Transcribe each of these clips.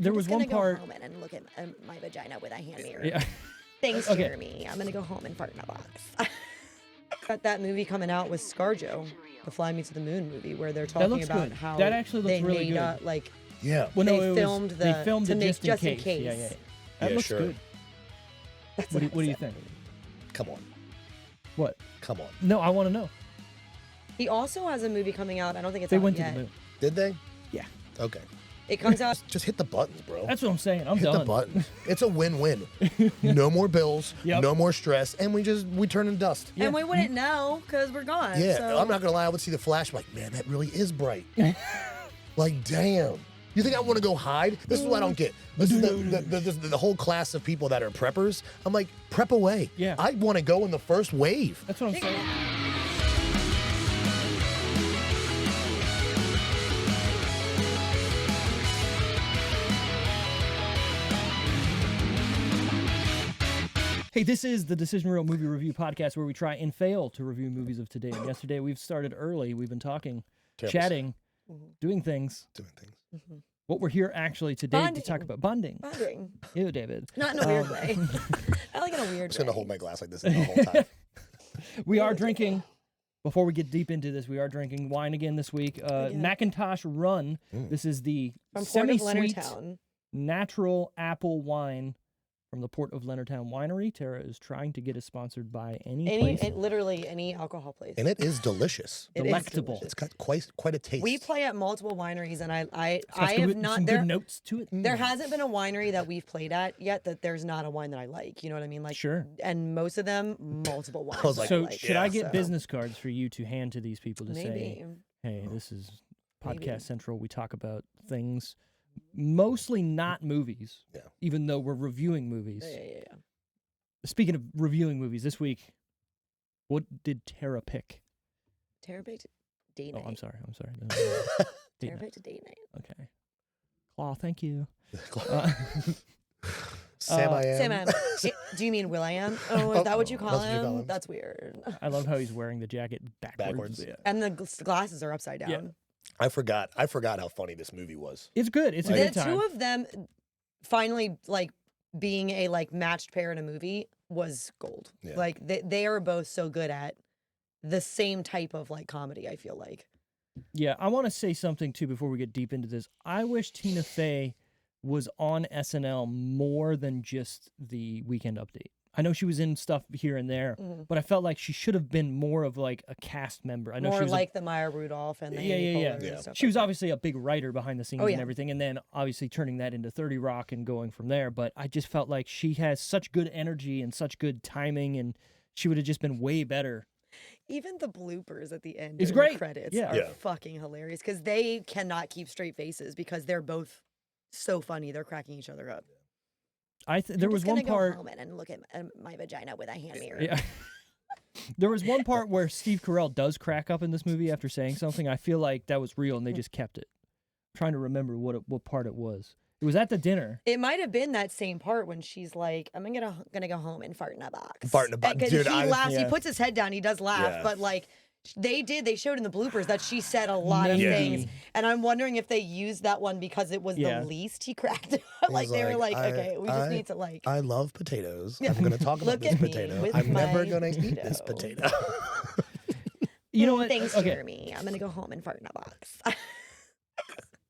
there was one part. I'm gonna go home and look at my vagina with a hand mirror. Yeah. Thanks, Okay. Jeremy. I'm gonna go home and fart in a box. Got that movie coming out with ScarJo, the Fly Me to the Moon movie, where they're talking looks about good. how That actually looks they really made good. like Yeah. Well, no, they filmed it to just in case. Yeah. That Yeah, looks sure. good. What do you think? Come on. What? Come on. No, I want to know. He also has a movie coming out. I don't think it's They out went yet. to the moon. Did they? Yeah. Okay. It comes out. Just hit the buttons, bro. That's what I'm saying. I'm Hit done. the buttons. It's a win-win. No more bills, Yep. no more stress, and we turn into dust. Yeah. And we wouldn't know because we're gone. Yeah, so. I'm not gonna lie. I would see the flash, like, man, that really is bright. Like, damn. You think I want to go hide? This is what I don't get. This is the whole class of people that are preppers. I'm like, prep away. Yeah. I want to go in the first wave. That's what I'm saying. Hey, this is the Decision Reel Movie Review Podcast where we try and fail to review movies of today and yesterday. We've started early. We've been talking, chatting, doing things. What we're here actually today to talk about. Bonding. Ew, David. Not in a weird way. I like it in a weird way. I'm just gonna hold my glass like this the whole time. We are drinking, before we get deep into this, we are drinking wine again this week. Macintosh Run. This is the From Port of semi-sweet Leonardtown. natural apple wine from the Port of Leonardtown Winery. Tara is trying to get us sponsored by any place. Literally any alcohol place. And it is delicious. It is Delectable. delicious. It's got quite a taste. We play at multiple wineries, and I It's got have good- not some there. good notes to it. There hasn't been a winery that we've played at yet that there's not a wine that I like. You know what I mean? Like, Sure. And most of them, multiple wines. was that like, So like. should I get So, business cards for you to hand to these people to Maybe. say, hey, this is Podcast Maybe. Central. We talk about things mostly not movies, even though we're reviewing movies. Yeah. Speaking of reviewing movies, this week, what did Tara pick? Tara picked date Oh, night. I'm sorry. Date Tara night. picked a date night. Okay. Claw, thank you. Sam, I am. Sam, do you mean Will I am? Oh, is that what you call that's what you call him? him. That's weird. I love how he's wearing the jacket backwards. Yeah. And the glasses are upside down. Yeah. I forgot how funny this movie was. It's good. It's a The good time. two of them finally like being a like matched pair in a movie was gold. Yeah. Like they are both so good at the same type of like comedy, I feel like. Yeah, I want to say something too before we get deep into this. I wish Tina Fey was on SNL more than just the Weekend Update. I know she was in stuff here and there, but I felt like she should have been more of like a cast member. I know More she was like the Maya Rudolph and the Yeah. and stuff She was like obviously a big writer behind the scenes Oh, and yeah. everything, and then obviously turning that into 30 Rock and going from there. But I just felt like she has such good energy and such good timing, and she would have just been way better. Even the bloopers at the end, It's during great. the credits, Yeah. are Yeah. fucking hilarious because they cannot keep straight faces because they're both so funny. They're cracking each other up. There was one part. Go home and look at my vagina with a hand mirror. Yeah. There was one part where Steve Carell does crack up in this movie after saying something. I feel like that was real, and they just kept it. I'm trying to remember what part it was. It was at the dinner. It might have been that same part when she's like, "I'm gonna go home and fart in a box." Fart in a box. Because Dude, he laughs. He Yeah. puts his head down. He does laugh, Yeah. but like they showed in the bloopers that she said a lot of Maybe. things, and I'm wondering if they used that one because it was Yeah. the least he cracked up. Like He's they were like, like, "Okay, we just need to like." I love potatoes. I'm going to talk about Look this at me potato. with I'm never my going to eat this potato. potato. You know what? Thanks, Okay. Jeremy. I'm gonna go home and fart in a box.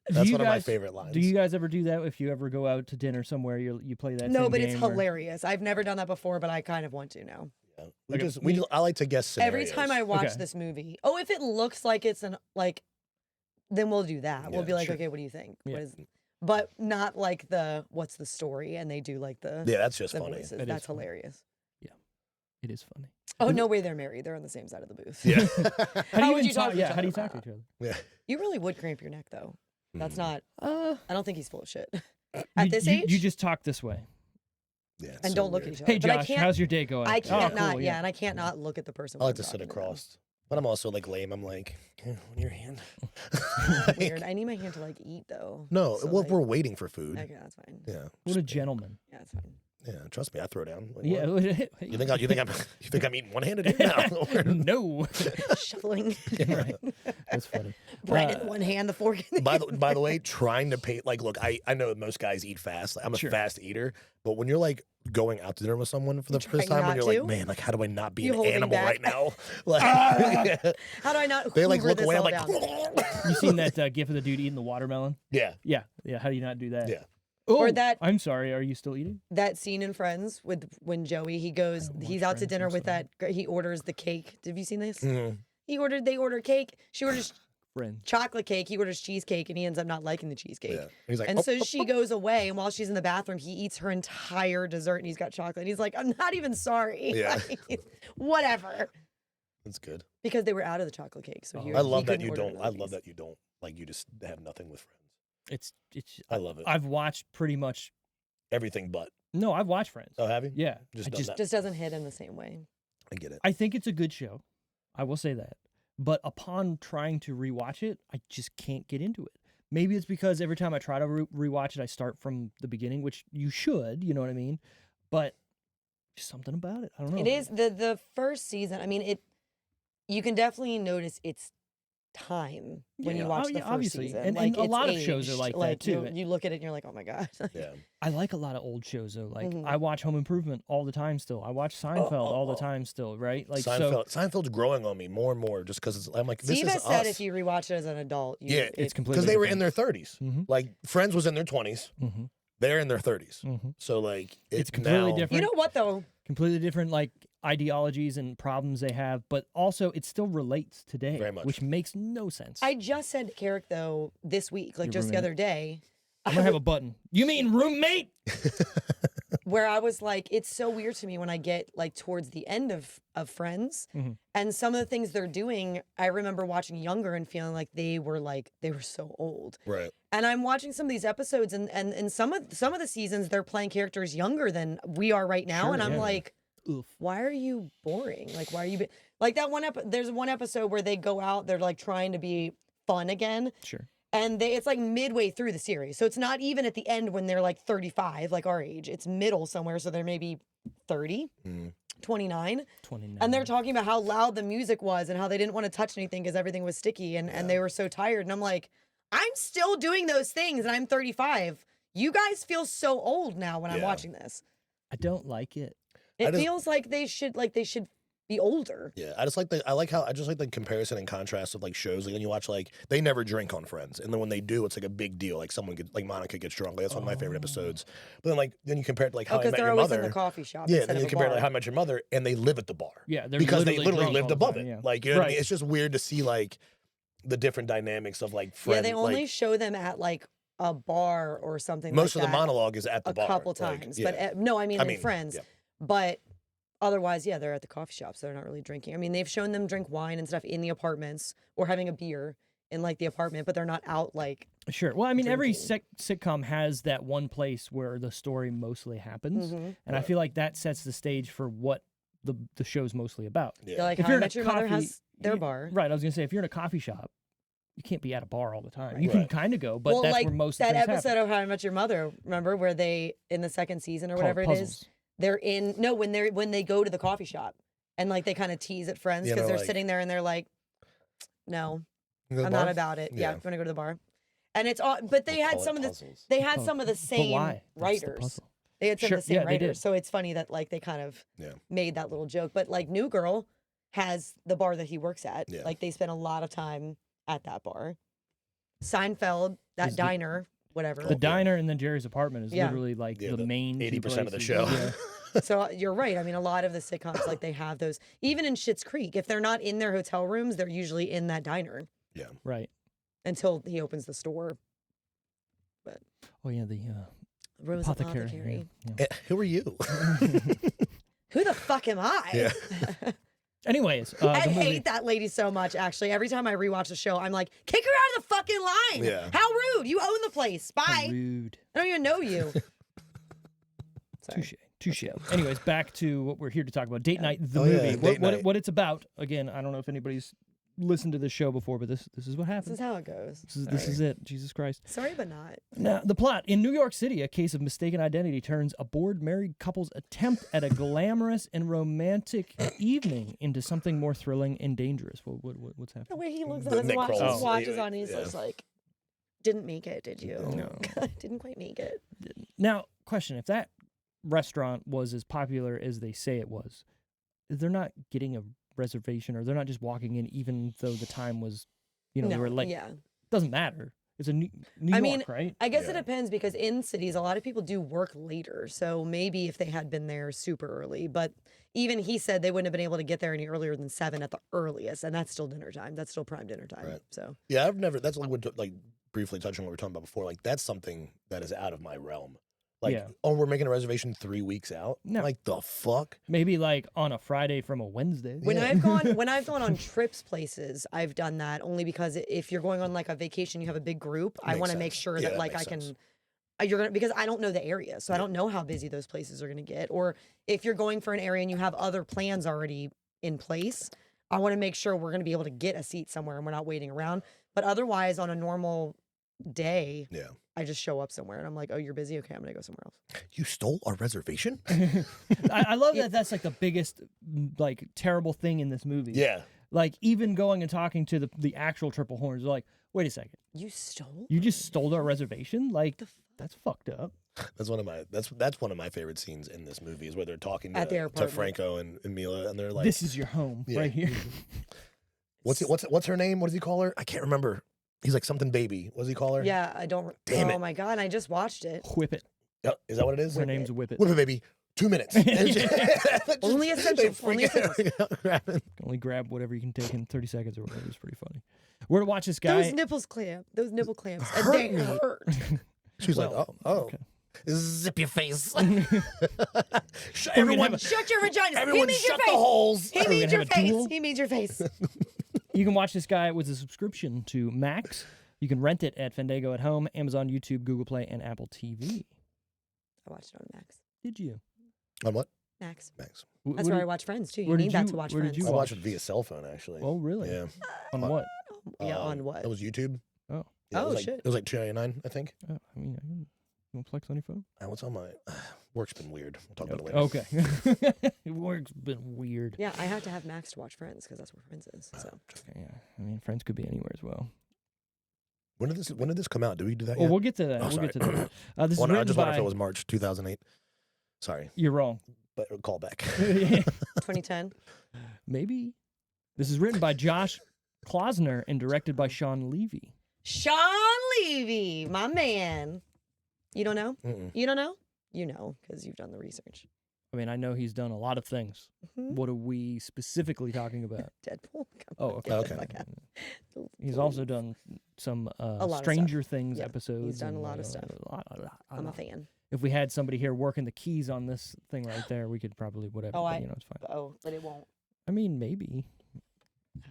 That's you one of my guys- favorite lines. Do you guys ever do that? If you ever go out to dinner somewhere, you play that? No, same but it's game where- hilarious. I've never done that before, but I kind of want to now. Yeah. I like to guess scenarios. Every time I watch Okay. this movie, if it looks like it's then we'll do that. We'll Yeah, be like, sure. okay, what do you think? Yeah. What is, but not like what's the story? And they do like the Yeah, that's just the funny. voices. It is That's funny. hilarious. It is funny. Oh no way, they're married. They're on the same side of the booth. Yeah. How do would you you talk to each Yeah, how do you other talk to about each other? Yeah. You really would cramp your neck though. That's not. Uh, I don't think he's full of shit. you- At this age, you just talk this way. Yeah, it's and so don't look weird. at each other. Hey But I Josh, can't. how's your day going? I can't Oh, not. cool, Yeah, and I can't not look at the person. I when like I'm to sit talking to them. across. But I'm also like lame. I'm like, your hand. Weird. I need my hand to like eat though. No, So, well, like- we're waiting for food. Okay, that's fine. Yeah. What a gentleman. Yeah, that's fine. Yeah, trust me, I throw down. Like, Yeah. what? You think I'm eating one-handed here now? No. Shuffling. Right. That's funny. Bread in one hand, the fork in the By the way, trying to pay like, look, I know most guys eat fast. Like, I'm a fast eater, but when you're like going out to dinner with someone for the first time, when you're like, man, like, how do I not be an animal right now? Like, how do I not? They like look this away. I'm all like, down? You seen that gif of the dude eating the watermelon? yeah. Yeah. How do you not do that? Yeah. Oh, Or that- I'm sorry. Are you still eating? That scene in Friends with when Joey he's out to Friends, dinner I'm with sorry. that. He orders the cake. Have you seen this? Mhm. They order cake. She orders Friends. chocolate cake. He orders cheesecake, and he ends up not liking the cheesecake. Yeah. He's like, And so she goes away, and while she's in the bathroom, he eats her entire dessert, and he's got chocolate. And he's like, I'm not even sorry. Yeah. Like, whatever. that's good. Because they were out of the chocolate cake. So I love that couldn't you order don't. another I love piece. that you don't like. You just have nothing with friends. It's. I love it. I've watched pretty much. Everything but. No, I've watched Friends. Oh, have you? Yeah. Just I done just, that. Just doesn't hit in the same way. I get it. I think it's a good show. I will say that. But upon trying to rewatch it, I just can't get into it. Maybe it's because every time I try to rewatch it, I start from the beginning, which you should, you know what I mean? But just something about it. I don't know. It is the first season. I mean, you can definitely notice it's time when you watch the first obviously. season. And a it's lot of shows are aged. like that, too. You look at it and you're like, oh my god. Yeah. I like a lot of old shows though. Like Mhm. I watch Home Improvement all the time still. I watch Seinfeld all the time still, right? Like Seinfeld's growing on me more and more just because I'm like, this Steve is has said us. if you rewatch it as an adult, it's completely because they were different. in their 30s. Mhm. Like Friends was in their 20s. Mm-hmm. They're in their 30s. Mm-hmm. So like It's completely now, different. You know what though? Completely different like ideologies and problems they have, but also it still relates today, Very much. which makes no sense. I just said to Carrick though this week, like Your just the roommate. other day, I'm gonna have a button. You mean roommate? where I was like, it's so weird to me when I get like towards the end of Friends, Mhm. and some of the things they're doing, I remember watching younger and feeling like they were so old. right. And I'm watching some of these episodes, and some of the seasons they're playing characters younger than we are right now, Sure, and I'm yeah. like, Oof. why are you boring? Like, why are you like that one? There's one episode where they go out, they're like trying to be fun again. Sure. And it's like midway through the series. So it's not even at the end when they're like 35, like our age. It's middle somewhere. So they're maybe 30, 29. 29. And they're talking about how loud the music was and how they didn't want to touch anything because everything was sticky and they were so tired. And I'm like, I'm still doing those things and I'm 35. You guys feel so old now when I'm watching this. I don't like it. It feels like they should be older. Yeah, I just like the comparison and contrast of like shows. Like when you watch like they never drink on Friends, and then when they do, it's like a big deal. Like someone like Monica gets drunk. Like, that's one of my favorite episodes. But then you compare it to like How I Because Met they're Your always Mother. in the coffee shop. Yeah, instead then you of a compare it to bar. like How I Met Your Mother, and they live at the bar. Yeah, they're because they literally literally drunk lived all the above time, it. yeah. Like you know what I Right. mean? It's just weird to see like the different dynamics of like Friends. Yeah, they only like, show them at like a bar or something. most like of the that monologue is at the a bar. couple like, times. yeah. But no, I mean in Friends. yeah. But otherwise, yeah, they're at the coffee shops. They're not really drinking. I mean, they've shown them drink wine and stuff in the apartments or having a beer in like the apartment, but they're not out like. Sure. Well, I mean, every drinking. sitcom has that one place where the story mostly happens, Mhm. and I feel like that sets the stage for what the show's mostly about. They're like, If How you're I in a Met Your Mother coffee- has their bar. Right. I was gonna say if you're in a coffee shop, you can't be at a bar all the time. Right. You can Right. kind of go, but well, that's like where most that of things episode happen. of How I Met Your Mother, remember where they in the second season or Called whatever it Puzzles. is, they're in when they go to the coffee shop and like they kind of tease at Friends Yeah, because they're they're like- sitting there and they're like, no, You go to I'm the not bar? about it. Yeah, Yeah. I'm gonna go to the bar. And it's all, but they We'll had call it some of the puzzles. they had Oh, some of the but same why? That's the writers. puzzle. They had some Sure, of the same yeah, they writers, did. so it's funny that like they kind of Yeah. made that little joke. But like New Girl has the bar that he works at. Yeah. Like they spend a lot of time at that bar. Seinfeld, that Is the- diner, whatever. The diner and then Jerry's apartment is Yeah. literally like Yeah, the main 80% of the two show. places. Yeah. So you're right. I mean, a lot of the sitcoms like they have those. Even in Schitt's Creek, if they're not in their hotel rooms, they're usually in that diner Right. until he opens the store. But Oh yeah, the Rose apothecary. Apothecary. Yeah. Who are you? Who the fuck am I? Yeah. Anyways, I the movie. hate that lady so much, actually. Every time I rewatch the show, I'm like, kick her out of the fucking line. Yeah. How rude. You own the place. How Bye. rude. I don't even know you. Sorry. Touche. Anyways, back to what we're here to talk about. Date Night, the Oh, yeah, movie. Date What Night. what it's about. Again, I don't know if anybody's listened to this show before, but this is what happens. This is how it goes. This is it. Jesus Christ. Sorry, but not. Now, the plot. In New York City, a case of mistaken identity turns a bored married couple's attempt at a glamorous and romantic evening into something more thrilling and dangerous. What's happening? The way he looks at The his Nick watch, Kroll. his watch is on, he's just like, didn't make it, did you? No. Didn't quite make it. Now, question. If that restaurant was as popular as they say it was, they're not getting a reservation, or they're not just walking in even though the time was, they were like, doesn't matter. It's a New York, right? I guess it depends, because in cities, a lot of people do work later. So maybe if they had been there super early, but even he said they wouldn't have been able to get there any earlier than 7 at the earliest. And that's still dinner time. That's still prime dinner time. Right. So yeah, that's like briefly touching on what we were talking about before. Like that's something that is out of my realm. Like, we're making a reservation 3 weeks out. No. Like the fuck? Maybe like on a Friday from a Wednesday. when I've gone on trips places, I've done that only because if you're going on like a vacation, you have a big group. I want to make sure that like I can, because I don't know the area, so I don't know how busy those places are going to get. Or if you're going for an area and you have other plans already in place, I want to make sure we're going to be able to get a seat somewhere and we're not waiting around. But otherwise, on a normal day, I just show up somewhere and I'm like, oh, you're busy? Okay, I'm going to go somewhere else. You stole our reservation? I love that that's like the biggest like terrible thing in this movie. Yeah. Like even going and talking to the actual Triple Horns, they're like, wait a second. You stole? You just stole our reservation? Like that's fucked up. That's one of my favorite scenes in this movie, is where they're talking at their to Franco and Mila, and they're like, this is your home right here. What's her name? What does he call her? I can't remember. He's like something baby. What does he call her? Yeah, I don't. Damn it. Oh my God, I just watched it. Whip it. Yep. Is that what it is? Her name's Whip It. Whip it, baby. 2 minutes. Only essentials. Only essentials. Only grab whatever you can take in 30 seconds or whatever. It's pretty funny. We're to watch this guy. Those nipple clamps. And they hurt. She's like, oh. Okay. Zip your face. Everyone, shut your vagina. Everyone, shut the holes. He means your face. He means your face. You can watch this guy with a subscription to Max. You can rent it at Fandango at Home, Amazon, YouTube, Google Play, and Apple TV. I watched it on Max. Did you? On what? Max. Max. That's where I watch Friends, too. You need that to watch Friends. I watched it via cell phone, actually. Oh, really? Yeah. On what? Yeah, on what? It was YouTube. Oh. Yeah, shit. It was like $2.99, I think. I mean, you want to flex on your phone? What's on my... Work's been weird. We'll talk about it later. Okay. Work's been weird. Yeah, I have to have Max to watch Friends because that's where Friends is. So. Yeah, I mean, Friends could be anywhere as well. When did this come out? Did we do that yet? Well, we'll get to that. We'll get to that. This is I just wonder if by... it was March 2008. Sorry. You're wrong. But call back. 2010? Maybe. This is written by Josh Klausner and directed by Sean Levy. Sean Levy, my man. You don't know? Mm-mm. You don't know? You know, because you've done the research. I mean, I know he's done a lot of things. Mm-hmm. What are we specifically talking about? Deadpool. Okay. He's also done some Stranger Things episodes. He's done a lot of stuff. I'm a fan. If we had somebody here working the keys on this thing right there, we could probably whatever. But, it's fine. But it won't. I mean, maybe.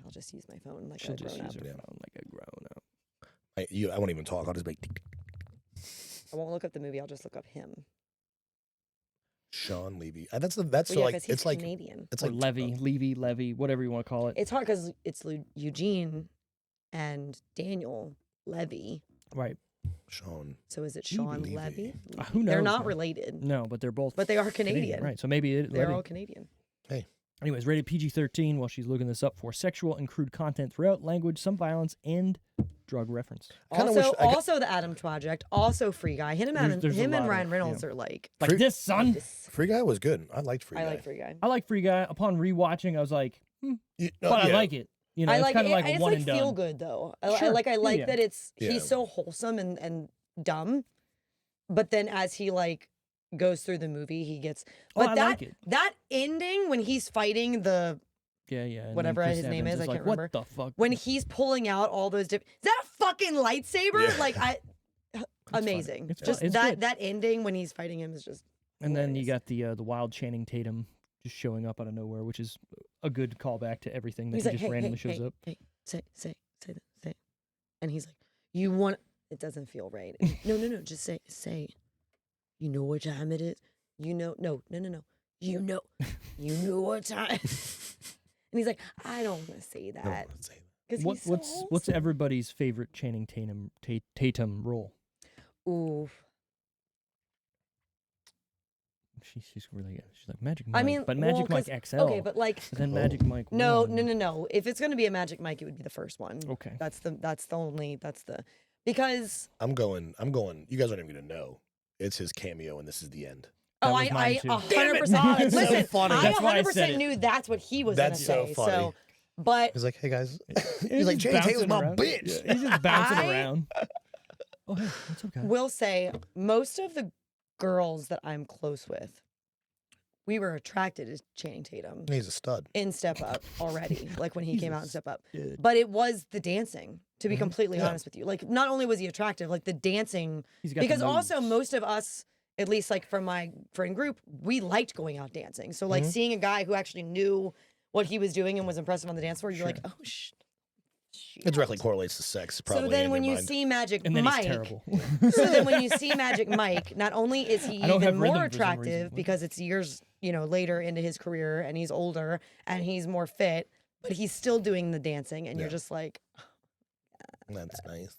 I'll just use my phone like She'll a grown up. Use her phone like a grown up. I won't even talk. I'll just make. I won't look up the movie. I'll just look up him. Sean Levy. That's he's Canadian. It's like Levy, whatever you want to call it. It's hard because it's Eugene and Daniel Levy. Right. Sean. So is it Sean Levy? Who knows? They're not related. No, but they're both. But they are Canadian. Right. So maybe they're all Canadian. Hey. Anyways, rated PG-13 while she's looking this up for sexual and crude content throughout, language, some violence, and drug reference. Also the Adam Project, also Free Guy. Him and Ryan Reynolds are like this, son. Free Guy was good. I liked Free Guy. I like Free Guy. I like Free Guy. Upon rewatching, I was like, I like it. You know, I it's like kind of like it's one like and done. Feel good though. Sure. I like that he's so wholesome and dumb, but then as he like goes through the movie, he gets. But that ending when he's fighting the. Yeah. Whatever his name is, I can't remember. What the fuck? When he's pulling out all those is that a fucking lightsaber? Yeah. Amazing. It's just that ending when he's fighting him is just. And then you got the wild Channing Tatum just showing up out of nowhere, which is a good callback to everything that he just randomly shows up. Hey, say that. And he's like, you want? It doesn't feel right. No, just say. You know what time it is? You know, no. You know what time. And he's like, I don't want to say that. What's everybody's favorite Channing Tatum role? Ooh. She's really good. She's like Magic Mike. I mean, but Magic Mike XL. Okay, but like. But then Magic Mike. No. 1. If it's gonna be a Magic Mike, it would be the first one. Okay. Because. I'm going. You guys aren't even gonna know. It's his cameo, and this is the end. That Oh, was mine too. 100%. Listen, so funny. I That's why I said 100% knew that's what he was That's gonna so say. funny. So, but He's like, hey guys. He's He's like, just Channing Tatum's bouncing my around. bitch. Yeah, he's just bouncing I- around. Oh, hey, what's up, guys? will say most of the girls that I'm close with, we were attracted to Channing Tatum He's a stud. in Step Up already, like when he He's came a out in Step Up. stud. But it was the dancing, to be completely Yeah. honest with you. Like, not only was he attractive, like the dancing, He's got because the also moves. most of us, at least like from my friend group, we liked going out dancing. So like seeing a guy who actually knew what he was doing and was impressive on the dance floor, you're like, oh shit. It directly correlates to sex, probably. So then in when your you mind. see Magic And then Mike, he's terrible. so then when you see Magic Mike, not only is he I don't have even rhythm more for some attractive reason. because it's years, later into his career and he's older and he's more fit, but he's still doing the dancing and you're just like, That's nice.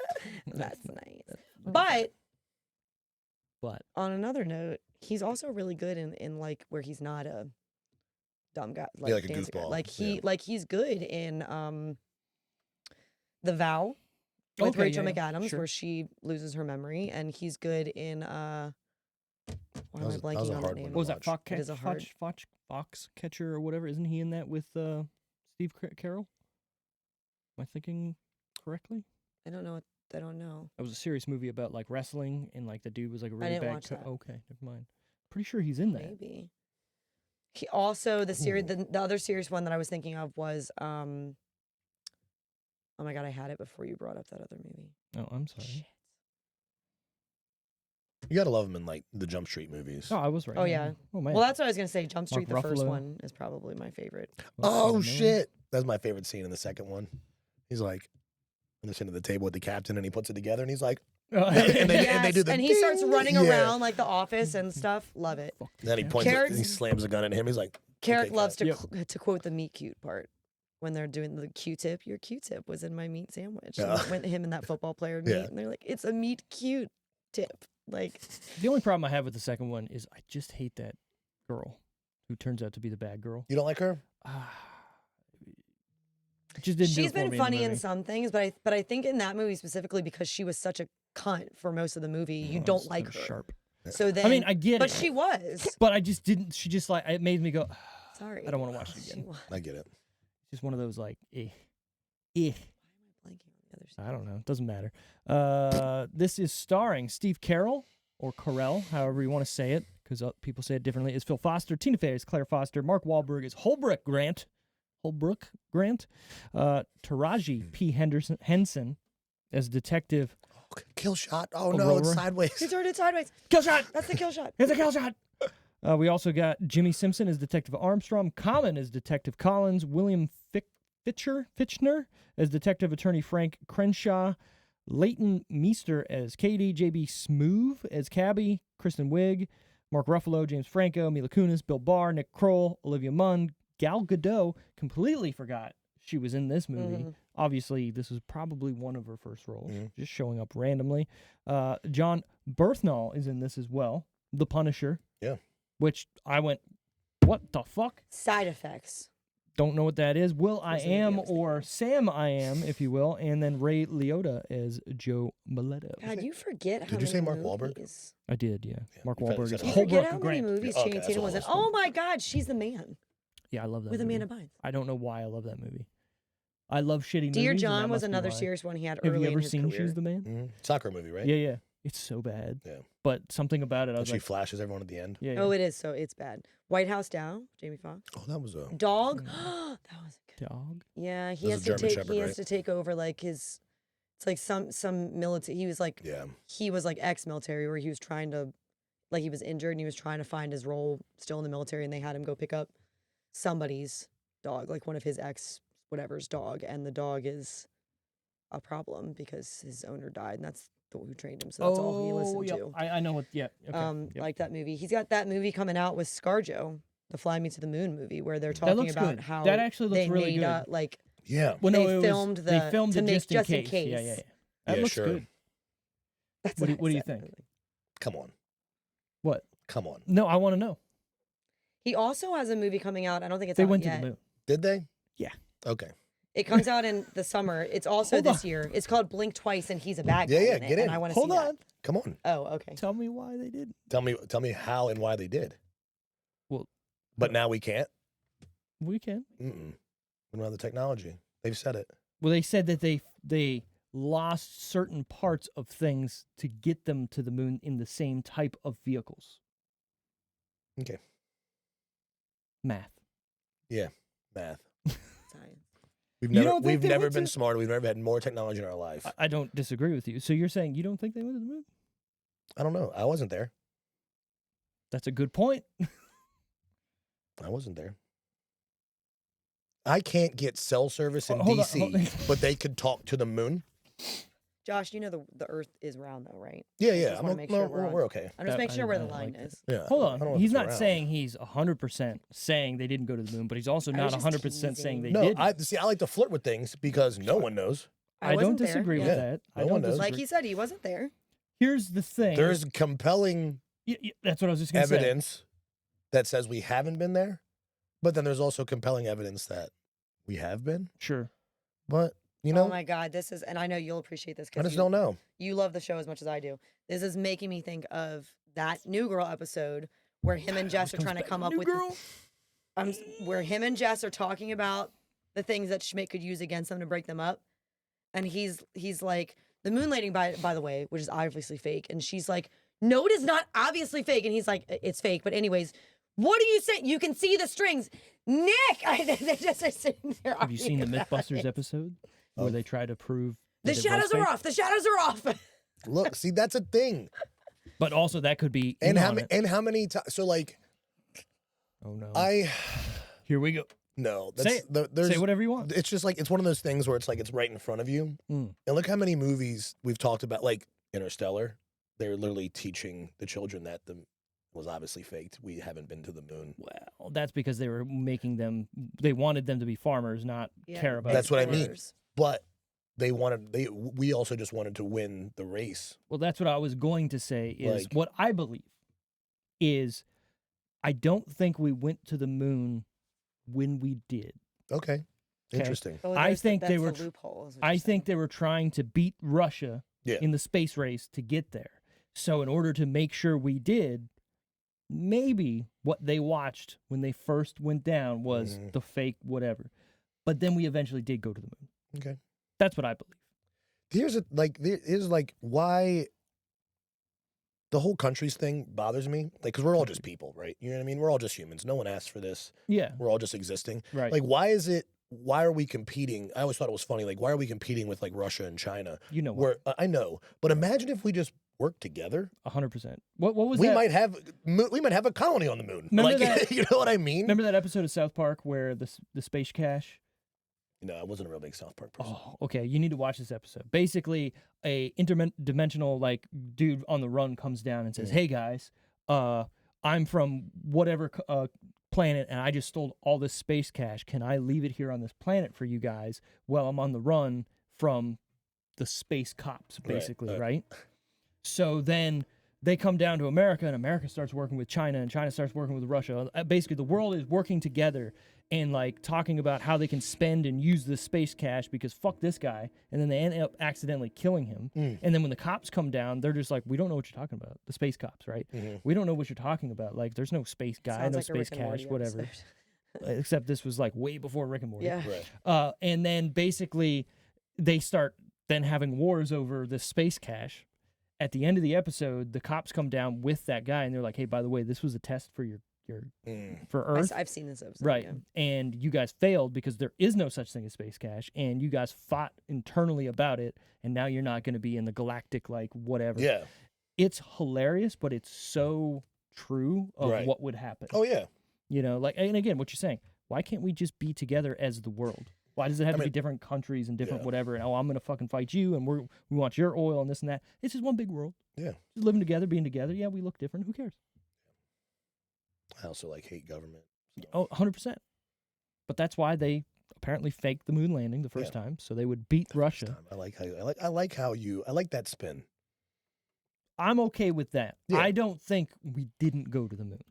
that's nice. But But on another note, he's also really good in like where he's not a dumb guy, like, like a dancing guy. goofball, Like he's good in The Vow with Okay, Rachel yeah, McAdams, sure. where she loses her memory, and he's good in why am I That was blanking a on hard that name? one what was that? watch. It is a hard- Foxcatcher or whatever? Isn't he in that with Steve Carell? Am I thinking correctly? I don't know. I don't know. That was a serious movie about like wrestling, and like the dude was like a really didn't bad. watch that. Okay, never mind. Pretty sure he's in that. Maybe. He also the series the other serious one that I was thinking of was oh my god, I had it before you brought up that other movie. Oh, I'm sorry. Shit. You gotta love him in like the Jump Street movies. Oh, I was right. Oh, yeah. Oh man. Well, that's what I was gonna say. Jump Street, Mark the first Ruffalo. one, is probably my favorite. Oh shit! That's my favorite scene in the second one. He's like, when they're sitting at the table with the captain, and he puts it together, and he's like, and they do the and he starts ding. running Yeah. around like the office and stuff. Love it. And then he points, Carrot- and he slams a gun at him. He's like, Carrot okay, loves to Yep. to quote the meat cute part when they're doing the Q-tip. Your Q-tip was in my meat sandwich. Yeah. And went him and that football player meet, Yeah. and they're like, it's a meat cute tip. Like, The only problem I have with the second one is I just hate that girl who turns out to be the bad girl. You don't like her? It just didn't do she's it for been me funny in, the in movie. some things, but I think in that movie specifically because she was such a cunt for most of the movie, you Oh, don't it's like kinda her. Sharp. So then, I mean, I get but it. she was. But I just didn't. She just like it made me go. Sorry, I don't wanna watch it She again. was. I get it. Just one of those like, Blanking on the other side. I don't know. It doesn't matter. This is starring Steve Carell or Carell, however you want to say it, because people say it differently. Is Phil Foster, Tina Fey is Claire Foster, Mark Wahlberg is Holbrook Grant, Taraji P. Henson as Detective. Kill shot. Oh no, Aurora. it's sideways. He turned it sideways. Kill shot. That's the kill shot. Here's a kill shot. We also got Jimmy Simpson as Detective Armstrong, Common as Detective Collins, William Fitchner as Detective Attorney Frank Crenshaw, Leighton Meester as Katie, J.B. Smoove as Cabby, Kristen Wiig, Mark Ruffalo, James Franco, Mila Kunis, Bill Barr, Nick Kroll, Olivia Munn, Gal Gadot. Completely forgot she was in this movie. Mhm. Obviously, this was probably one of her first roles, just showing up randomly. John Berthnall is in this as well, The Punisher. Yeah. Which I went, what the fuck? Side effects. Don't know what that is. Will I Was the movie I Am was or Sam I Am, if you will, and then Ray Liotta as Joe Miletto. God, you forget how Did you many say Mark Wahlberg? movies. I did, yeah. Mark you said- Wahlberg said is it. You Holbrook forget how Grant. many movies Okay, Channing that's Tatum what was I in. was Oh my God, she's the man Yeah, I love that with movie. Amanda Bynes. I don't know why I love that movie. I love shitty Dear movies. and that John was must be another why. serious one he had Have early you ever in his seen career. She's the Man? Soccer movie, right? Yeah. It's so bad. Yeah. But something about it, I And was she like, flashes everyone at the end. yeah. Oh, it is. So it's bad. White House Down, Jamie Foxx. Oh, that was a. Dog. That was good. Dog. Yeah, he That's has a to German take. Shepherd, He has right? to take over like his. It's like some military. He was like. Yeah. He was like ex-military, where he was trying to, like he was injured and he was trying to find his role still in the military, and they had him go pick up somebody's dog, like one of his ex whatever's dog, and the dog is a problem because his owner died, and that's the one who trained him. So that's all he listened yep. to. I know what. Yeah. Okay. Yep. Like that movie. He's got that movie coming out with ScarJo, the Fly Me to the Moon movie, where they're That talking looks about good. how That actually looks they really made good. like Yeah. Well, no, They filmed they filmed to it make just in in case. Yeah, case. That Yeah, looks sure. good. That's What do I you said, think? really. Come on. What? Come on. No, I want to know. He also has a movie coming out. I don't think it's They out went yet. to the moon. Did they? Yeah. Okay. It comes out in the summer. It's also Hold this on. year. It's called Blink Twice, and he's a bad guy. Yeah, in it, get in. And I want to Hold see on. that. Come on. Oh, okay. Tell me why they did. Tell me how and why they did. Well, But now we can't. we can. We don't have the technology. They've said it. Well, they said that they lost certain parts of things to get them to the moon in the same type of vehicles. Okay. Math. Yeah. Math. Science. We've You never don't think we've they never went been to- smarter. We've never had more technology in our life. I don't disagree with you. So you're saying you don't think they went to the moon? I don't know. I wasn't there. That's a good point. I wasn't there. I can't get cell service in Hold on, DC, hold on. but they could talk to the moon. Josh, you know the Earth is round, though, right? Yeah, I yeah. just wanna make sure we're on- we're okay. I'm just That- making sure where the I line like is. Yeah. Hold I don't know on. if He's it's not around. saying he's 100% saying they didn't go to the moon, but he's also I not was just 100% saying they No, did. I like to flirt with things because no one knows. I don't wasn't there, disagree with yeah. that. I No don't one knows. disagree. Like he said, he wasn't there. Here's the thing. There's compelling That's what I was just going to say. evidence that says we haven't been there, but then there's also compelling evidence that we have been. Sure. But you Oh know, my God, this is, and I know you'll appreciate this I because just don't know. you love the show as much as I do. This is making me think of that New Girl episode where him and Jess are trying to come up New with girl. where him and Jess are talking about the things that Schmidt could use against them to break them up. And he's like, the moon landing, by the way, which is obviously fake. And she's like, no, it is not obviously fake. And he's like, it's fake. But anyways, what are you saying? You can see the strings. Nick! They're just sitting there. Have you seen the arguing about Mythbusters it. episode where they try to prove The that it was shadows are fake? off. The shadows are off. Look, see, that's a thing. But also that could be And in how on many it. and how many times? So like, Oh no. I Here we go. no. Say That's, there's, Say whatever you want. It's just like it's one of those things where it's like it's right in front of you. Mm. And look how many movies we've talked about, like Interstellar. They're literally teaching the children that the was obviously faked. We haven't been to the moon. Well, that's because they were making them. They wanted them to be farmers, not Yeah, care about. That's what I mean. explorers. But we also just wanted to win the race. Well, that's what I was going to say. Is Like- what I believe is, I don't think we went to the moon when we did. Okay. Interesting. Oh, I think that's they were the tr- loophole, is what I you're think saying. they were trying to beat Russia Yeah. in the space race to get there. So in order to make sure we did, maybe what they watched when they first went down was Mhm. the fake whatever. But then we eventually did go to the moon. Okay. That's what I believe. Here's why the whole countries thing bothers me. Like, because we're all just people, right? You know what I mean? We're all just humans. No one asked for this. Yeah. We're all just existing. Right. Like, why are we competing? I always thought it was funny. Like, why are we competing with like Russia and China? You know what? Where I know, but imagine if we just worked together. 100%. What was We that? might have a colony on the moon. Remember Like, that- you know what I mean? Remember that episode of South Park where the space cache? No, I wasn't a real big South Park person. Oh, okay. You need to watch this episode. Basically, a interdimensional like dude on the run comes down and says, "Hey guys, I'm from whatever planet, and I just stole all this space cache. Can I leave it here on this planet for you guys while I'm on the run from the space cops?" Basically, right? So then they come down to America, and America starts working with China, and China starts working with Russia. Basically, the world is working together and like talking about how they can spend and use this space cache because fuck this guy. And then they end up accidentally killing him. And then when the cops come down, they're just like, we don't know what you're talking about. The space cops, right? We don't know what you're talking about. Like, there's no space guy, Sounds no like a space Rick and cache, Morty whatever. episode. Except this was like way before Rick and Morty. Yeah. Right. And then basically they start then having wars over this space cache. At the end of the episode, the cops come down with that guy and they're like, "Hey, by the way, this was a test for for Earth." I've seen this episode. Right. Yeah. And you guys failed because there is no such thing as space cache, and you guys fought internally about it, and now you're not going to be in the galactic like whatever. Yeah. It's hilarious, but it's so true of Right. what would happen. Oh yeah. You know, like, and again, what you're saying, why can't we just be together as the world? Why does it have to be mean, different countries and different yeah. whatever? And I'm gonna fucking fight you, and we want your oil and this and that. It's just one big world. Yeah. Just living together, being together. Yeah, we look different. Who cares? I also like hate government. So. Oh, 100%. But that's why they apparently faked the moon landing the first time, so they would beat Russia. I like that spin. I'm okay with that. Yeah. I don't think we didn't go to the moon,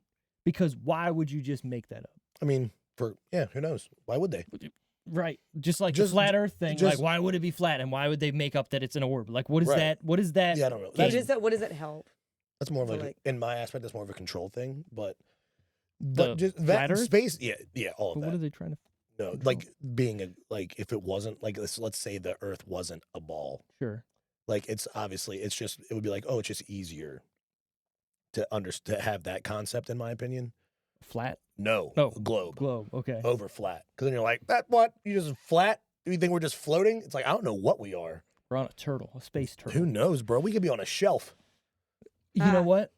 because why would you just make that up? I mean, who knows? Why would they? Right, just like the flat Earth thing. Like, why would it be flat, and why would they make up that it's an orb? Like, what is that? What is that? Yeah, I don't know. What does it help? That's more of in my aspect, that's more of a control thing. But just that space, all of that. What are they trying to? No, like being if it wasn't like let's say the Earth wasn't a ball. Sure. Like it would be like, oh, it's just easier to have that concept, in my opinion. Flat? No. Globe. Globe. Okay. Over flat. Because then you're like, that what? You just flat? Do you think we're just floating? It's like, I don't know what we are. We're on a turtle, a space turtle. Who knows, bro? We could be on a shelf. You know what?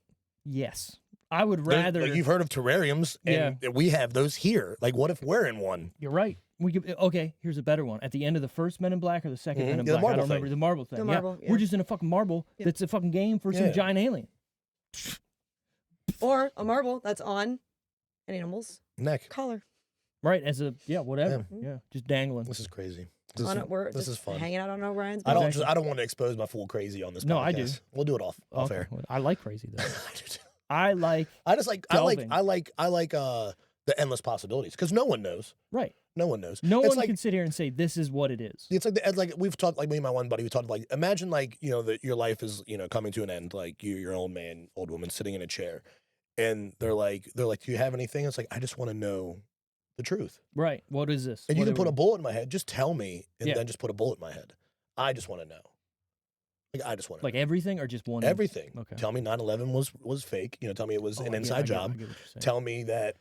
Yes. I would rather. Like, you've heard of terrariums, and we have those here. Like, what if we're in one? You're right. We could. Okay, here's a better one. At the end of the first Men in Black or the second Men in Black? I don't remember the marble thing. We're just in a fucking marble that's a fucking game for some giant alien. Or a marble that's on an animal's neck collar. Right, as a whatever. Yeah, just dangling. This is crazy. This is fun. Hanging out on Orion's. I don't want to expose my full crazy on this podcast. No, I do. We'll do it off air. I like crazy though. I do too. I like the endless possibilities, because no one knows. Right. No one knows. No one can sit here and say this is what it is. It's like we've talked, like me and my one buddy, we talked like, imagine like, that your life is, coming to an end, like you're an old man, old woman sitting in a chair, and they're like, do you have anything? It's like, I just want to know the truth. Right. What is this? And you can put a bullet in my head. Just tell me, and then just put a bullet in my head. I just want to know. Like, I just want to know. Everything or just one? Everything. Okay. Tell me 9/11 was fake. Tell me it was an inside job. Tell me that,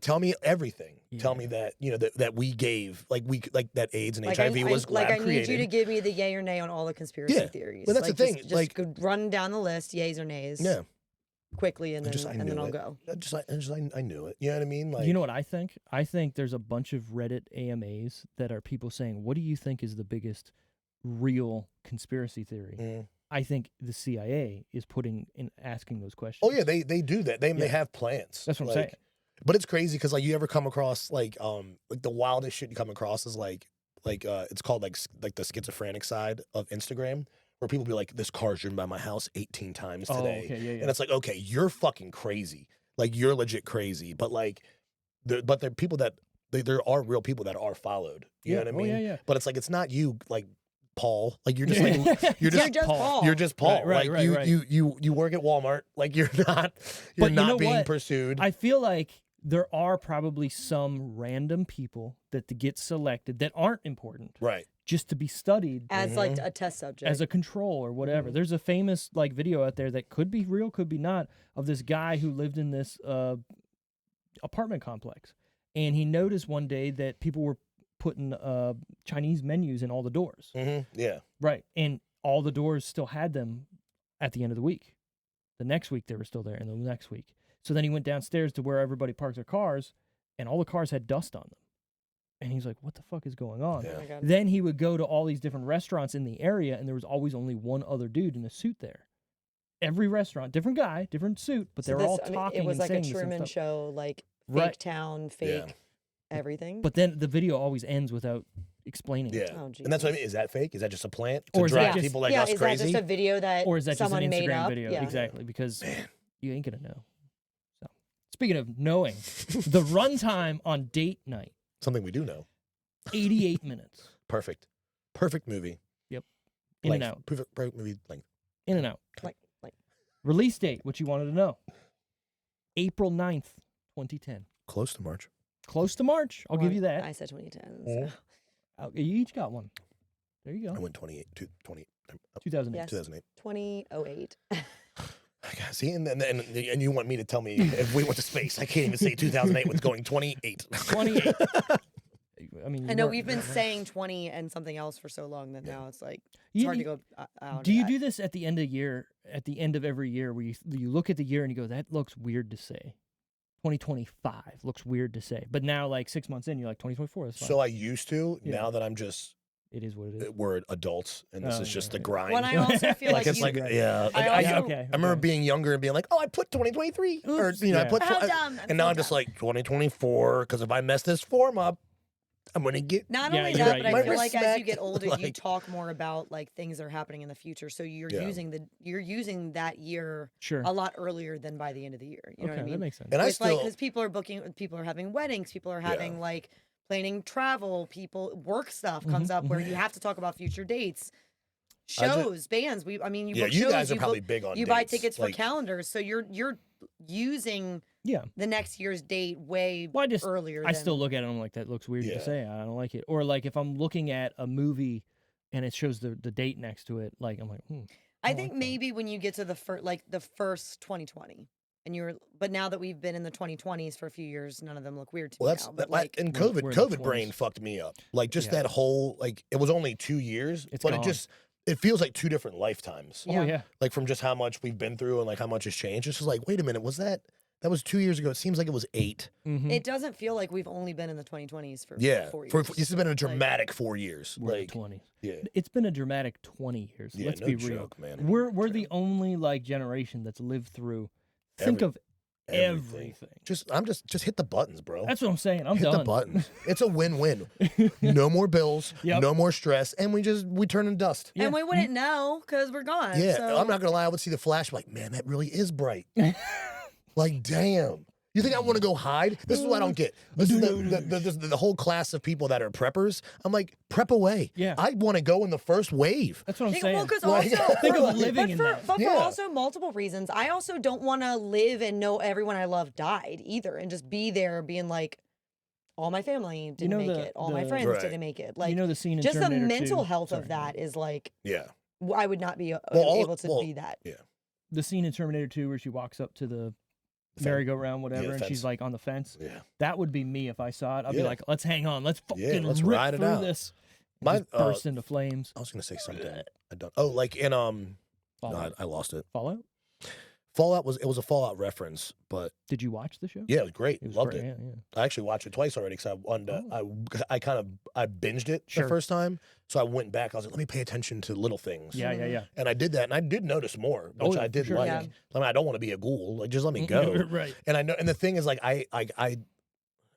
tell me everything. Yeah. Tell me that, that we gave, that AIDS and HIV was lab created. I need you to give me the yay or nay on all the conspiracy theories. Well, that's the thing. Just run down the list, yays or nays. Yeah. Quickly, and then I'll go. I knew it. You know what I mean? Like, you know what I think? I think there's a bunch of Reddit AMAs that are people saying, what do you think is the biggest real conspiracy theory? Mm. I think the CIA is asking those questions. Oh yeah, they do that. They have plans. That's what I'm saying. But it's crazy because you ever come across like the wildest shit you come across is like it's called like the schizophrenic side of Instagram, where people be like, this car's driven by my house 18 times today. Okay, yeah. And it's like, okay, you're fucking crazy. Like, you're legit crazy. But like, there are people that, there are real people that are followed. You know what I mean? Yeah. But it's like, it's not you, like, Paul. Like, you're just like, you're just Paul. You're just Paul. Right, you work at Walmart. Like, you're not being pursued. I feel like there are probably some random people that get selected that aren't important. Right. Just to be studied as like a test subject, as a control or whatever. There's a famous video out there that could be real, could be not, of this guy who lived in this apartment complex, and he noticed one day that people were putting Chinese menus in all the doors. Yeah, right, and all the doors still had them at the end of the week. The next week they were still there, and the next week. So then he went downstairs to where everybody parks their cars, and all the cars had dust on them. And he's like, what the fuck is going on? Yeah. Oh, then he would go to all these different restaurants in the area, and there was always only one other dude in a suit there. Every restaurant, different guy, different suit, but they were all talking. It was and like a saying Truman Show, like fake town, fake everything. But then the video always ends without explaining it. Oh, and that's what I mean. Is that fake? Is that just a plant to drive people like us crazy? Is that just a video that or is that someone just an Instagram made up? video? Yeah. Exactly, because you ain't gonna know. So, speaking of knowing, the runtime on Date Night. Something we do know. 88 minutes. Perfect movie. Yep. In and out. Perfect movie length. In and out. Like. Release date, what you wanted to know. April 9th, 2010. Close to March. Close to March. I'll give you that. I said 2010. So. You each got one. There you go. I went 2008. 2008. 2008. See, and you want me to tell me if we went to space. I can't even say 2008 was going 28. 28. I mean, I know we've been saying 20 and something else for so long that now it's like it's hard to go out. Do you do this at the end of year? At the end of every year, where you look at the year and you go, "That looks weird to say." 2025 looks weird to say, but now like 6 months in, you're like 2024. That's fine. So I used to. Yeah. Now that I'm just. It is what it is. We're adults, and this is just the grind. When I also feel like it's you, like I remember being younger and being like, "Oh, I put 2023," or I put, how dumb. and now I'm just like 2024 because if I mess this form up, I'm gonna get. Not Yeah, only you're that, right, but you're I right. feel like as you get Respect, older, you like- talk more about like things that are happening in the future. So you're Yeah. using that year Sure. a lot earlier than by the end of the year. You know what I That mean? makes sense. And I With, like, still. because people are having weddings, people are having like planning travel, work stuff comes up where you have to talk about future dates. Shows, bands. You Yeah, book you shows, guys are probably big on. you buy dates. tickets for Like, calendars, so you're using Yeah. the next year's date way Well, earlier. I than, still look at it and I'm like, that looks weird Yeah. to say. I don't like it. Or like if I'm looking at a movie and it shows the date next to it, like I'm like, I I think like that. maybe when you get to the first 2020, and but now that we've been in the 2020s for a few years, none of them look weird to well, me that's now. But like, and we're in the COVID brain 20s. fucked me up. Like just Yeah. that whole like it was only 2 years, It's but gone. it feels like 2 different lifetimes. oh yeah. Like from just how much we've been through and like how much has changed. It's just like, wait a minute, that was 2 years ago? It seems like it was 8. Mm-hmm. it doesn't feel like we've only been in the 2020s for Yeah, 4 years. this has been a dramatic 4 years. We're in Like, the 20s. yeah, It's been a dramatic 20 years. yeah, Let's no be joke, real. man. We're the only like generation that's lived through. Think of everything. Just hit the buttons, bro. That's what I'm saying. I'm hit done. the buttons. It's a win-win. No more bills, Yep. no more stress, and we turn in dust. Yeah. And we wouldn't know because we're gone. Yeah, so. I'm not gonna lie. I would see the flash, like, man, that really is bright. Like, damn. You think I want to go hide? This is what I don't get. This is the whole class of people that are preppers. I'm like, prep away. Yeah. I want to go in the first wave. That's what I'm Think, saying. well, because Like- also Think of but living in that. But for Yeah. also multiple reasons. I also don't want to live and know everyone I love died either, and just be there being like, all my family didn't know make the- it, all my the- friends Right. didn't make it. Like you know the scene in just the Terminator mental 2? health Sorry. of that is like Yeah. I would not be Well, able to be that. The scene in Terminator 2 where she walks up to the Fence. merry-go-round, whatever, and fence. she's like on the fence. Yeah. That would be me if I saw it. I'd be Yeah. like, let's hang on. Let's fucking let's rip ride it through out. this. And My- just burst into flames. I was gonna say something. I don't. Oh, like in no, Fallout. I lost it. Fallout? Fallout was a Fallout reference, but Did you watch the show? yeah, it was great. It was Loved great. it. Yeah, yeah. I actually watched it twice already because I wanted to, I binged it Sure. the first time, so I went back. I was like, let me pay attention to little things. Yeah, yeah, yeah. And I did that, and I did notice more, which yeah, I for did sure. like. Yeah. I mean, I don't want to be a ghoul. Like, just let me go. Right. And I know, and the thing is, like, I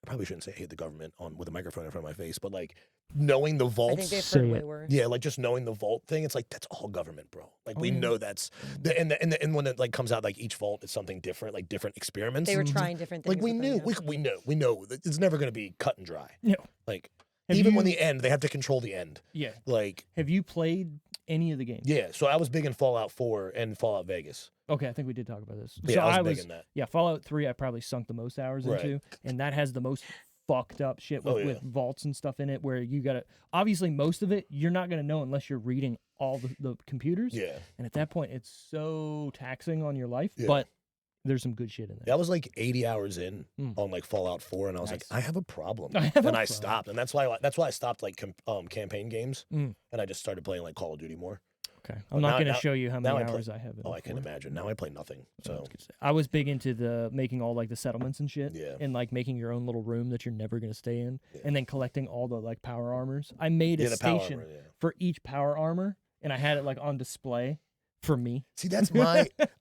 probably shouldn't say I hate the government with a microphone in front of my face, but like knowing the I vaults. think they've Say heard way it. worse. Yeah, like just knowing the vault thing, it's like that's all government, bro. Like we yeah. know that's and when it like comes out, like each vault is something different, like different experiments. They were trying different things. like we with knew, them, yeah. we know that it's never going to be cut and dry. No. Like Have even when you- the end, they have to control the end. Yeah. Like Have you played any of the games? yeah, so I was big in Fallout 4 and Fallout Vegas. Okay, I think we did talk about this. Yeah, so I was big in that. Yeah, Fallout 3 I probably sunk the most hours Right. into, and that has the most fucked up shit with, Oh, yeah. with vaults and stuff in it where you gotta obviously most of it you're not gonna know unless you're reading all the computers. Yeah, And at that point it's so taxing on your life. Yeah. But there's some good shit in there. that was like 80 hours in Mm. on like Fallout 4, and I was like, Nice. I have a problem, I have a and I problem. stopped, and that's why I stopped like campaign games, Mm. and I just started playing like Call of Duty more. Okay. Well, I'm not now- gonna now- show you how now many I play- hours I have in Oh, it I can for. imagine. Now I play nothing. So I was big into the making all like the settlements and shit. Yeah. And like making your own little room that you're never gonna stay in. Yeah. And then collecting all the like power armors. I made a yeah, the power station armor, yeah. for each power armor and I had it like on display for me. See, that's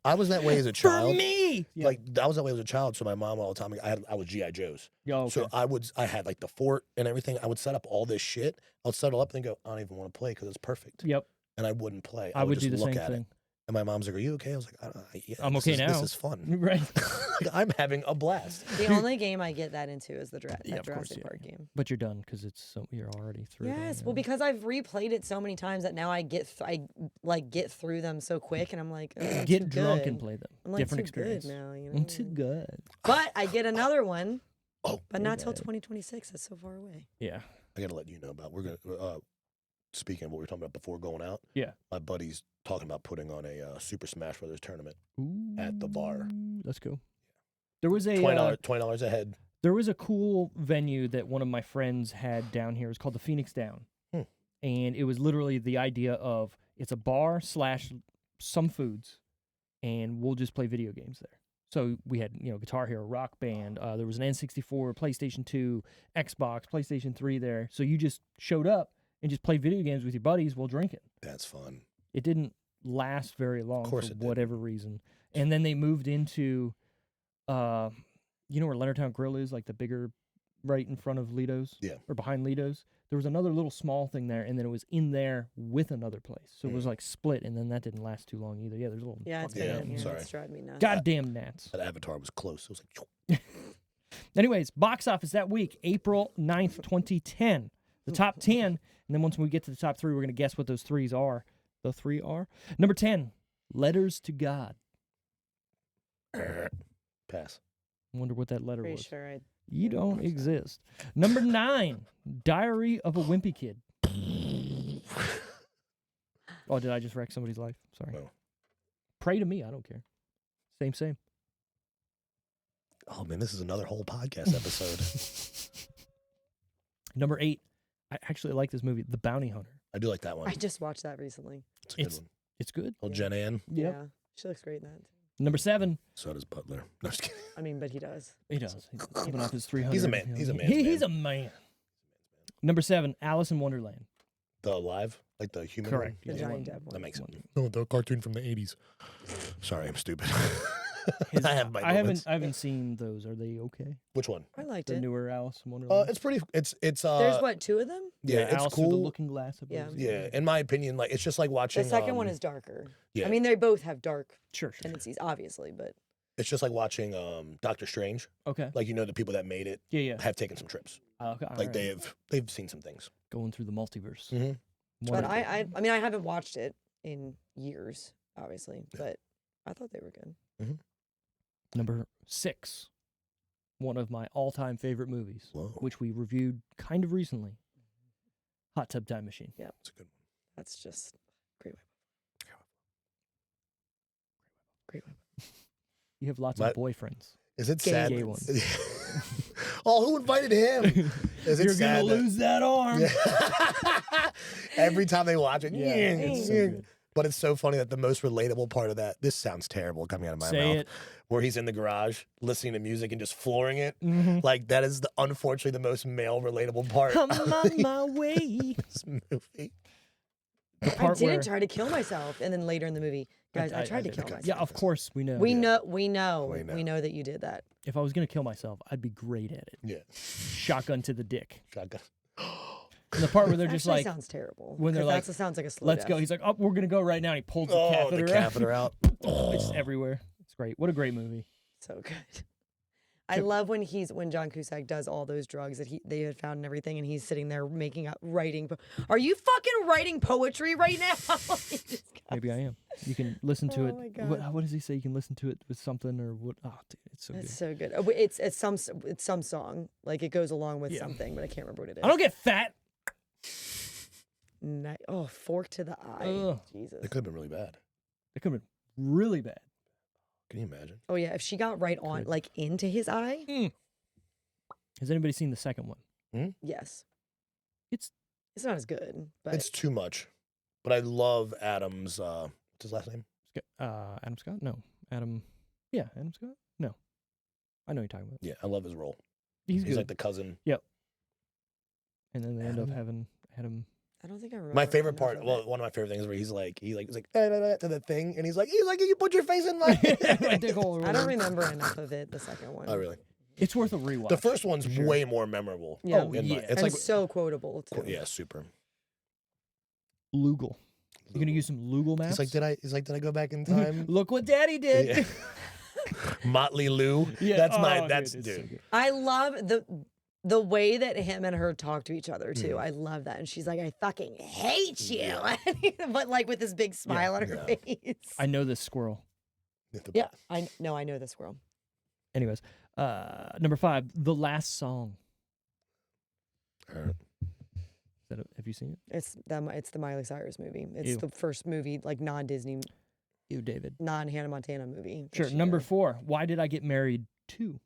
I was that way as a For child. me. Yeah. Like I was that way as a child. So my mom all the time, I was GI Joes. Yo, okay. So I had like the fort and everything. I would set up all this shit. I'll settle up and then go, I don't even want to play because it's perfect. Yep. And I wouldn't play. I would just do the look same at thing. it. And my mom's like, "Are you okay?" I was like, yeah, I'm this okay is- now. This is fun. Right. Like, I'm having a blast." The only game I get that into is the Yeah, of course, Jurassic yeah. Park game. But you're done because you're already through. them, Yes, you well, know? because I've replayed it so many times that now I get get through them so quick, and I'm like, oh, I'm get too drunk good. and play them. I'm like Different too experience. good now, you know. I'm too good. But I get another one, Oh, but not till bad. 2026. That's so far away. Yeah. I gotta let you know about. We're gonna. Speaking of what we were talking about before going out. Yeah. My buddy's talking about putting on a Super Smash Brothers tournament. Ooh, At the bar. Let's go. There was a $20 a head. there was a cool venue that one of my friends had down here. It was called the Phoenix Down. And it was literally the idea of it's a bar / some foods, and we'll just play video games there. So we had, Guitar Hero, Rock Band. There was an N64, PlayStation 2, Xbox, PlayStation 3 there. So you just showed up and just played video games with your buddies while drinking. That's fun. It didn't last very long course for it didn't. whatever reason. And then they moved into, where Leonardtown Grill is, like the bigger right in front of Lido's. Yeah. Or behind Lido's. There was another little small thing there, and then it was in there with another place. So it was like split, and then that didn't last too long either. Yeah, there's a little. Yeah, it's fucking been gnat in in here. there. Sorry. It's driving me nuts. Goddamn gnats. That Avatar was close. It was like. Anyways, box office that week, April 9th, 2010. The top 10, and then once we get to the top 3, we're going to guess what those 3s are. The 3 are. Number 10, Letters to God. Pass. I wonder what that letter Pretty was. sure I. You don't exist. Number 9, Diary of a Wimpy Kid. Oh, did I just wreck somebody's life? Sorry. No. Pray to me. I don't care. Same. Oh, man, this is another whole podcast episode. Number 8, I actually like this movie, The Bounty Hunter. I do like that one. I just watched that recently. It's a good one. It's good. Oh, Jen Ann. Yep. Yeah, she looks great in that. Number 7. So does Butler. No, just kidding. I mean, but he does. He does. He's keeping off his 300. He's a man. He's a man. He's a man. Number 7, Alice in Wonderland. The live? Like the human Correct. one? The Yeah. Johnny Depp one. That makes sense. No, the cartoon from the 80s. Sorry, I'm stupid. His- I have my I moments. haven't seen those. Are they okay? Which one? I liked The it. newer Alice in Wonderland. It's pretty. It's. There's what, 2 of them? Yeah, it's Alice through cool. the Looking Glass. I Yeah. believe. Yeah, in my opinion, like it's just like watching. The second one is darker. yeah. I mean, they both have dark Sure. tendencies, obviously, but It's just like watching Doctor Strange. Okay. Like the people that made it Yeah. have taken some trips. Okay. all Like right. they've seen some things. Going through the multiverse. Mhm. but Wonderful. I mean, I haven't watched it in years, obviously, but I thought they were good. Number 6, one of my all-time favorite movies, Whoa, which we reviewed kind of recently. Hot Tub Time Machine. that's a good one. That's just great. Great. You have lots But- of boyfriends. Is it Gay sad? gay ones. Oh, who invited him? Is it You're sad gonna that- lose that arm. Yeah. Every time they watch it, Yeah, it's so good. But it's so funny that the most relatable part of that, this sounds terrible coming out of my Say mouth, it. where he's in the garage listening to music and just flooring it. Mhm. Like that is unfortunately the most male relatable part I'm of on my way. this movie. The I part didn't where try to kill myself, and then later in the movie, guys, I tried to kill myself. Yeah, of course we know. We Yeah. know, We know. we know that you did that. If I was gonna kill myself, I'd be great at it. Yeah. Shotgun to the dick. Shotgun. And the part where they're just Actually like, sounds terrible. when they're 'cause like, that sounds like a slow let's death. go. He's like, oh, we're gonna go right now. And he pulls the Oh, catheter the catheter out. It's just everywhere. It's great. What a great movie. So good. I love when John Cusack does all those drugs that they had found and everything, and he's sitting there writing. Are you fucking writing poetry right now? He just goes- Maybe I am. You can listen to Oh it. my God. What does he say? You can listen to it with something or what? Oh, dude, it's so good. It's so good. Oh, but it's some song, like it goes along with Yeah. something, but I can't remember what it is. I don't get fat. Oh, fork to the eye. Ugh. Jesus. It could have been really bad. It could have been really bad. Can you imagine? Oh yeah, if she got right on, Could. like into his eye. Has anybody seen the second one? Yes. It's not as good, but It's too much. But I love Adam's what's his last name? Adam Scott? No. Adam. Yeah, Adam Scott? No. I know you're talking about. Yeah, I love his role. He's He's good. like the cousin. And then they end up having Adam. I don't think I remember. My favorite enough part, of well, it. one of my favorite things where he's like "Da, da, da," to the thing, and he's like, you put your face in my. My dick hole or I don't whatever. remember enough of it. The second one. Oh really? It's worth a rewatch. The first one's for sure. way more memorable. Yeah. Oh, in my- yeah. it's and like so quotable too. yeah, super. Lugal. You gonna use some Lugal maps? He's like, did I go back in time? Look what Daddy did. Yeah. Motley Lou. Yeah. That's my. Oh, That's dude. it's so dude. good. I love the way that him and her talk to each other too. I love that, and she's like, "I fucking hate you," but like with this big smile on her face. I know this squirrel. Yeah, I know this squirrel. Anyways, number 5, The Last Song. Have you seen it? It's the Miley Cyrus movie. It's Ew. the first movie, like non-Disney, You, David. non-Hannah Montana movie. that Sure. she Number did. 4, Why Did I Get Married 2?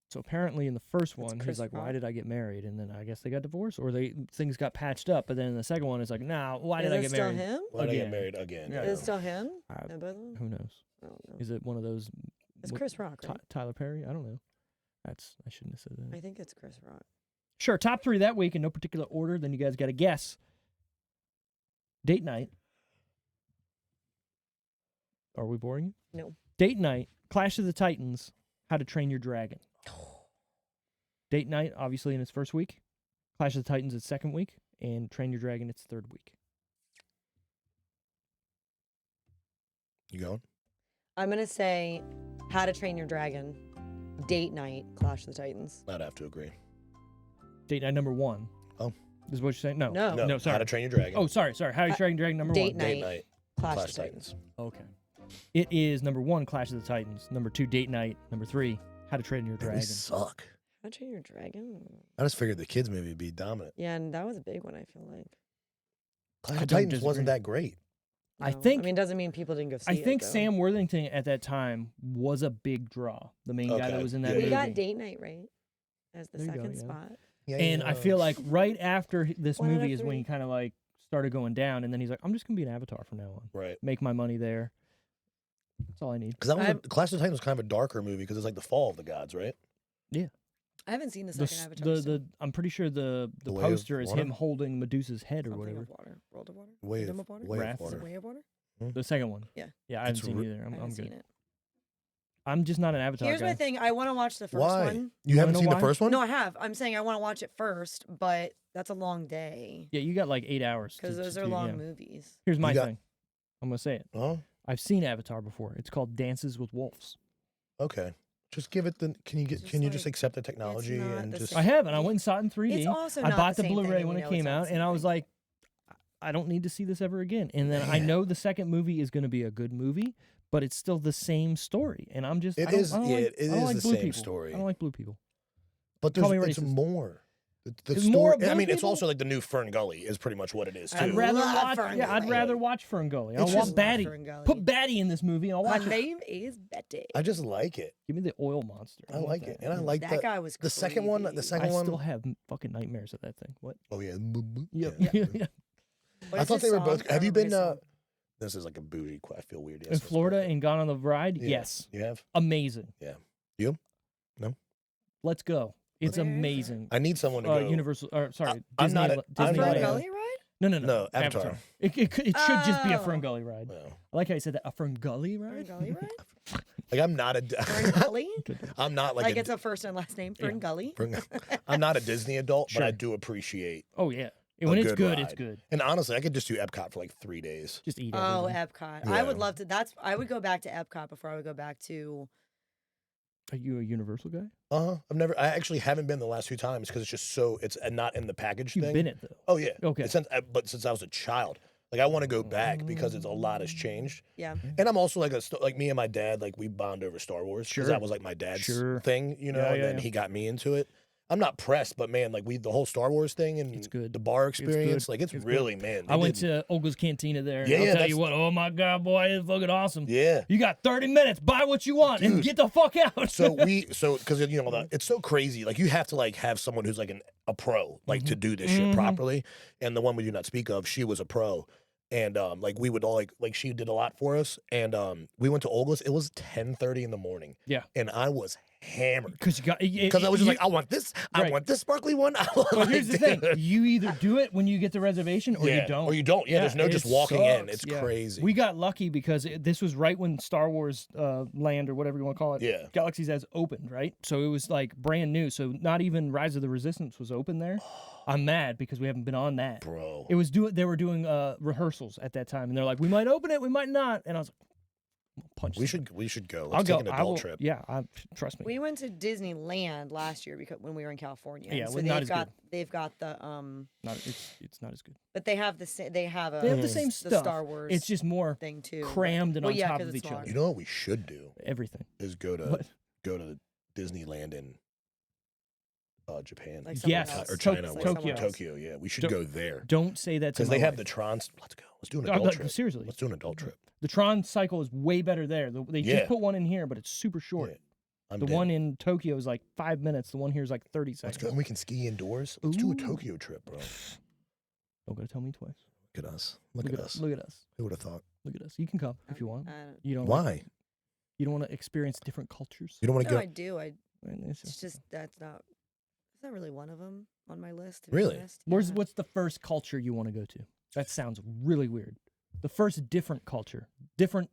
So apparently in the first one, Chris he's like, "Why Rock. did I get married?" And then I guess they got divorced, or things got patched up. But then in the second one, it's like, "Nah, why did Is I it get still married?" him? Why did I get Again. married again? Yeah. Is it still him? I- Yeah, both of them? Who knows? I don't know. Is it one of those? It's what- Chris Rock, right? Tyler Perry? I don't know. I shouldn't have said that. I think it's Chris Rock. Sure. Top 3 that week in no particular order. Then you guys got to guess. Date night. Are we boring you? No. Date night. Clash of the Titans. How to Train Your Dragon. Date Night, obviously, in its first week. Clash of the Titans, its second week. And Train Your Dragon, its third week. You going? I'm going to say How to Train Your Dragon, Date Night, Clash of the Titans. I'd have to agree. Date Night number 1. Oh. Is what you're saying? No. No. No, sorry. How to Train Your Dragon. Oh, sorry. How to Train Your Dragon number 1. Date Date Night. Clash Clash of of the Titans. Okay. It is number 1, Clash of the Titans. Number 2, Date Night. Number 3, How to Train Your Man, Dragon. we suck. How to Train Your Dragon? I just figured the kids maybe would be dominant. Yeah, and that was a big one, I feel like. Clash I of don't Titans disagree. wasn't that great. I No. think- I mean, doesn't mean people didn't go see I it. think though. Sam Worthington at that time was a big draw. The main guy that Okay. was in that Yeah, We movie. got Date Night right as the There you go, second yeah. spot. Yeah, And I feel like right after this 1 out of movie is when 3. he kind of like started going down, and then he's like, I'm just gonna be an Avatar from now on. right. Make my money there. That's all I need. Because Clash of the Titans was kind of a darker movie because it's like the fall of the gods, right? I haven't seen the The, second s- Avatar. the I'm pretty sure the Way of poster is Water? him holding Medusa's head or Something whatever. of water. World of Water? Way Kingdom of, of Water? way Wrath. of water. Way of Water? The second one. Yeah. Yeah, I haven't It's seen re- either. I I'm haven't seen good. it. I'm just not an Avatar Here's guy. my thing. I want to watch the first Why? one. You haven't know seen why? the first one? No, I have. I'm saying I want to watch it first, but that's a long day Yeah, you got like 8 hours. because to those are do- long yeah. movies. Here's my You got- thing. I'm gonna say it. Oh, I've seen Avatar before. It's called Dances with Wolves. okay. Just give it the. Can you get? Just Can you just like, accept the technology not and the just? same. I have, and I went and saw it in 3D. It's also I not bought the the same Blu-ray thing. when We it know it's came not the out, same and I was thing. like, I don't need to see this ever again. And then I Man. know the second movie is going to be a good movie, but it's still the same story. And I'm just, It I don't, is- I don't yeah, like, it I don't is like the blue same people. story. I don't like blue people. But Call there's me it's racist. more. The There's story. more I blue mean, it's people? also like the new Fern Gully is pretty much what it is too. I'd rather love watch. Fern Yeah, I'd Gully. rather watch Ferngully. I It's want just- Batty. Fern Gully. Put Batty in this movie, and I'll My watch it. name is Betty. I just like it. Give me the oil monster. I want like that. it, and I like That guy was the second one. The crazy. second I one. still have fucking nightmares of that thing. What? Oh yeah. Yep. Yeah. Yeah. What I is thought his they were song? both. I Have you don't been? remember his song. This is like a bougie. I feel weird. In Florida and Gone on the Ride? Yeah. Yes. You have. Amazing. Yeah. You? No? Let's go. It's Where is it? amazing. I need someone to go. Universal, or sorry, I'm Disney. not a- I'm Is not Fern a- Gully ride? No, No, Avatar. It should just be a Oh. Fern Gully ride. Well, I like how you said that. A Fern Gully Fern ride? Gully ride? like I'm not Fern Gully? I'm not like, Like a, it's a first and last name, Fern Yeah. Gully? I'm not a Disney adult, but I Sure. do appreciate. Oh, yeah. And when it's good good, it's ride. good. And honestly, I could just do Epcot for like 3 days. Just eat Oh, everything. Epcot. I would Yeah. love to. I would go back to Epcot before I would go back to. Are you a Universal guy? I actually haven't been the last 2 times because it's just so it's not in the package You've thing. been it, though. Oh yeah. Okay. But since I was a child, like I want to go back because it's a lot has changed. Yeah. And I'm also like me and my dad, like we bond over Star Wars because Sure. that was like my dad's Sure. thing, you know. Yeah, and yeah, then yeah. he got me into it. I'm not pressed, but man, like the whole Star Wars thing and It's good. the bar It's good. experience, like it's It's good. really man. I went to Olga's Cantina there. And Yeah, I'll tell that's- you what. Oh, my God, boy. It's fucking awesome. Yeah. You got 30 minutes. Buy what you want and Dude. get the fuck out. So because you know it's so crazy. Like you have to like have someone who's like a pro like to do this shit Mhm. properly. And the one we do not speak of, she was a pro. And like we would all like she did a lot for us. And we went to Olga's. It was 10:30 in the morning. Yeah. And I was hammered Because you got. because I was just like, I want this. I Right. want this sparkly one. I want Well, here's the thing. dude. You either do it when you get the reservation or Yeah, you don't. Or you don't. Yeah. There's no it just walking in. sucks. It's Yeah. crazy. We got lucky because this was right when Star Wars Land or whatever you want to call it, Yeah. Galaxy's Edge opened, right? So it was like brand new. So not even Rise of the Resistance was open there. I'm mad because we haven't been on that. Bro. It was They were doing rehearsals at that time, and they're like, we might open it, we might not. And I was like, punch. We somebody. should go. I'll Let's go. take an I adult will, trip. Yeah, trust me. We went to Disneyland last year because when we were in California. Yeah, so well, not as good. they've got the It's not as good. but they have the they have They have the the same the stuff. Star Wars. It's just more thing too. but- crammed and well, on yeah, top 'cause of it's each other. smaller. You know what we should do Everything. is go to What? Disneyland in Japan. Like Yes. somewhere else. Or China. Like Tokyo. somewhere else. Tokyo, yeah. We should Don't- go there. Don't say that to Because my they have wife. the Trons. Let's go. Let's do an Oh, adult like, trip. seriously. Let's do an adult trip. The Tron cycle is way better there. They Yeah. just put one in here, but it's super short. Yeah, I'm The down. one in Tokyo is like 5 minutes. The one here is like 30 Let's seconds. go. And we can ski indoors. Let's do a Ooh. Tokyo trip, bro. Don't gotta tell me twice. Look at us. Look at us. Look at us. Who would have thought? Look at us. You can come if you want. I don't- You don't. Why? You don't want to experience different cultures. You don't want to No, go? I do. It's It's just that's not really one of them on my list. To Really? Be honest. Where's Yeah. what's the first culture you want to go to? That sounds really weird. The first different culture. Different.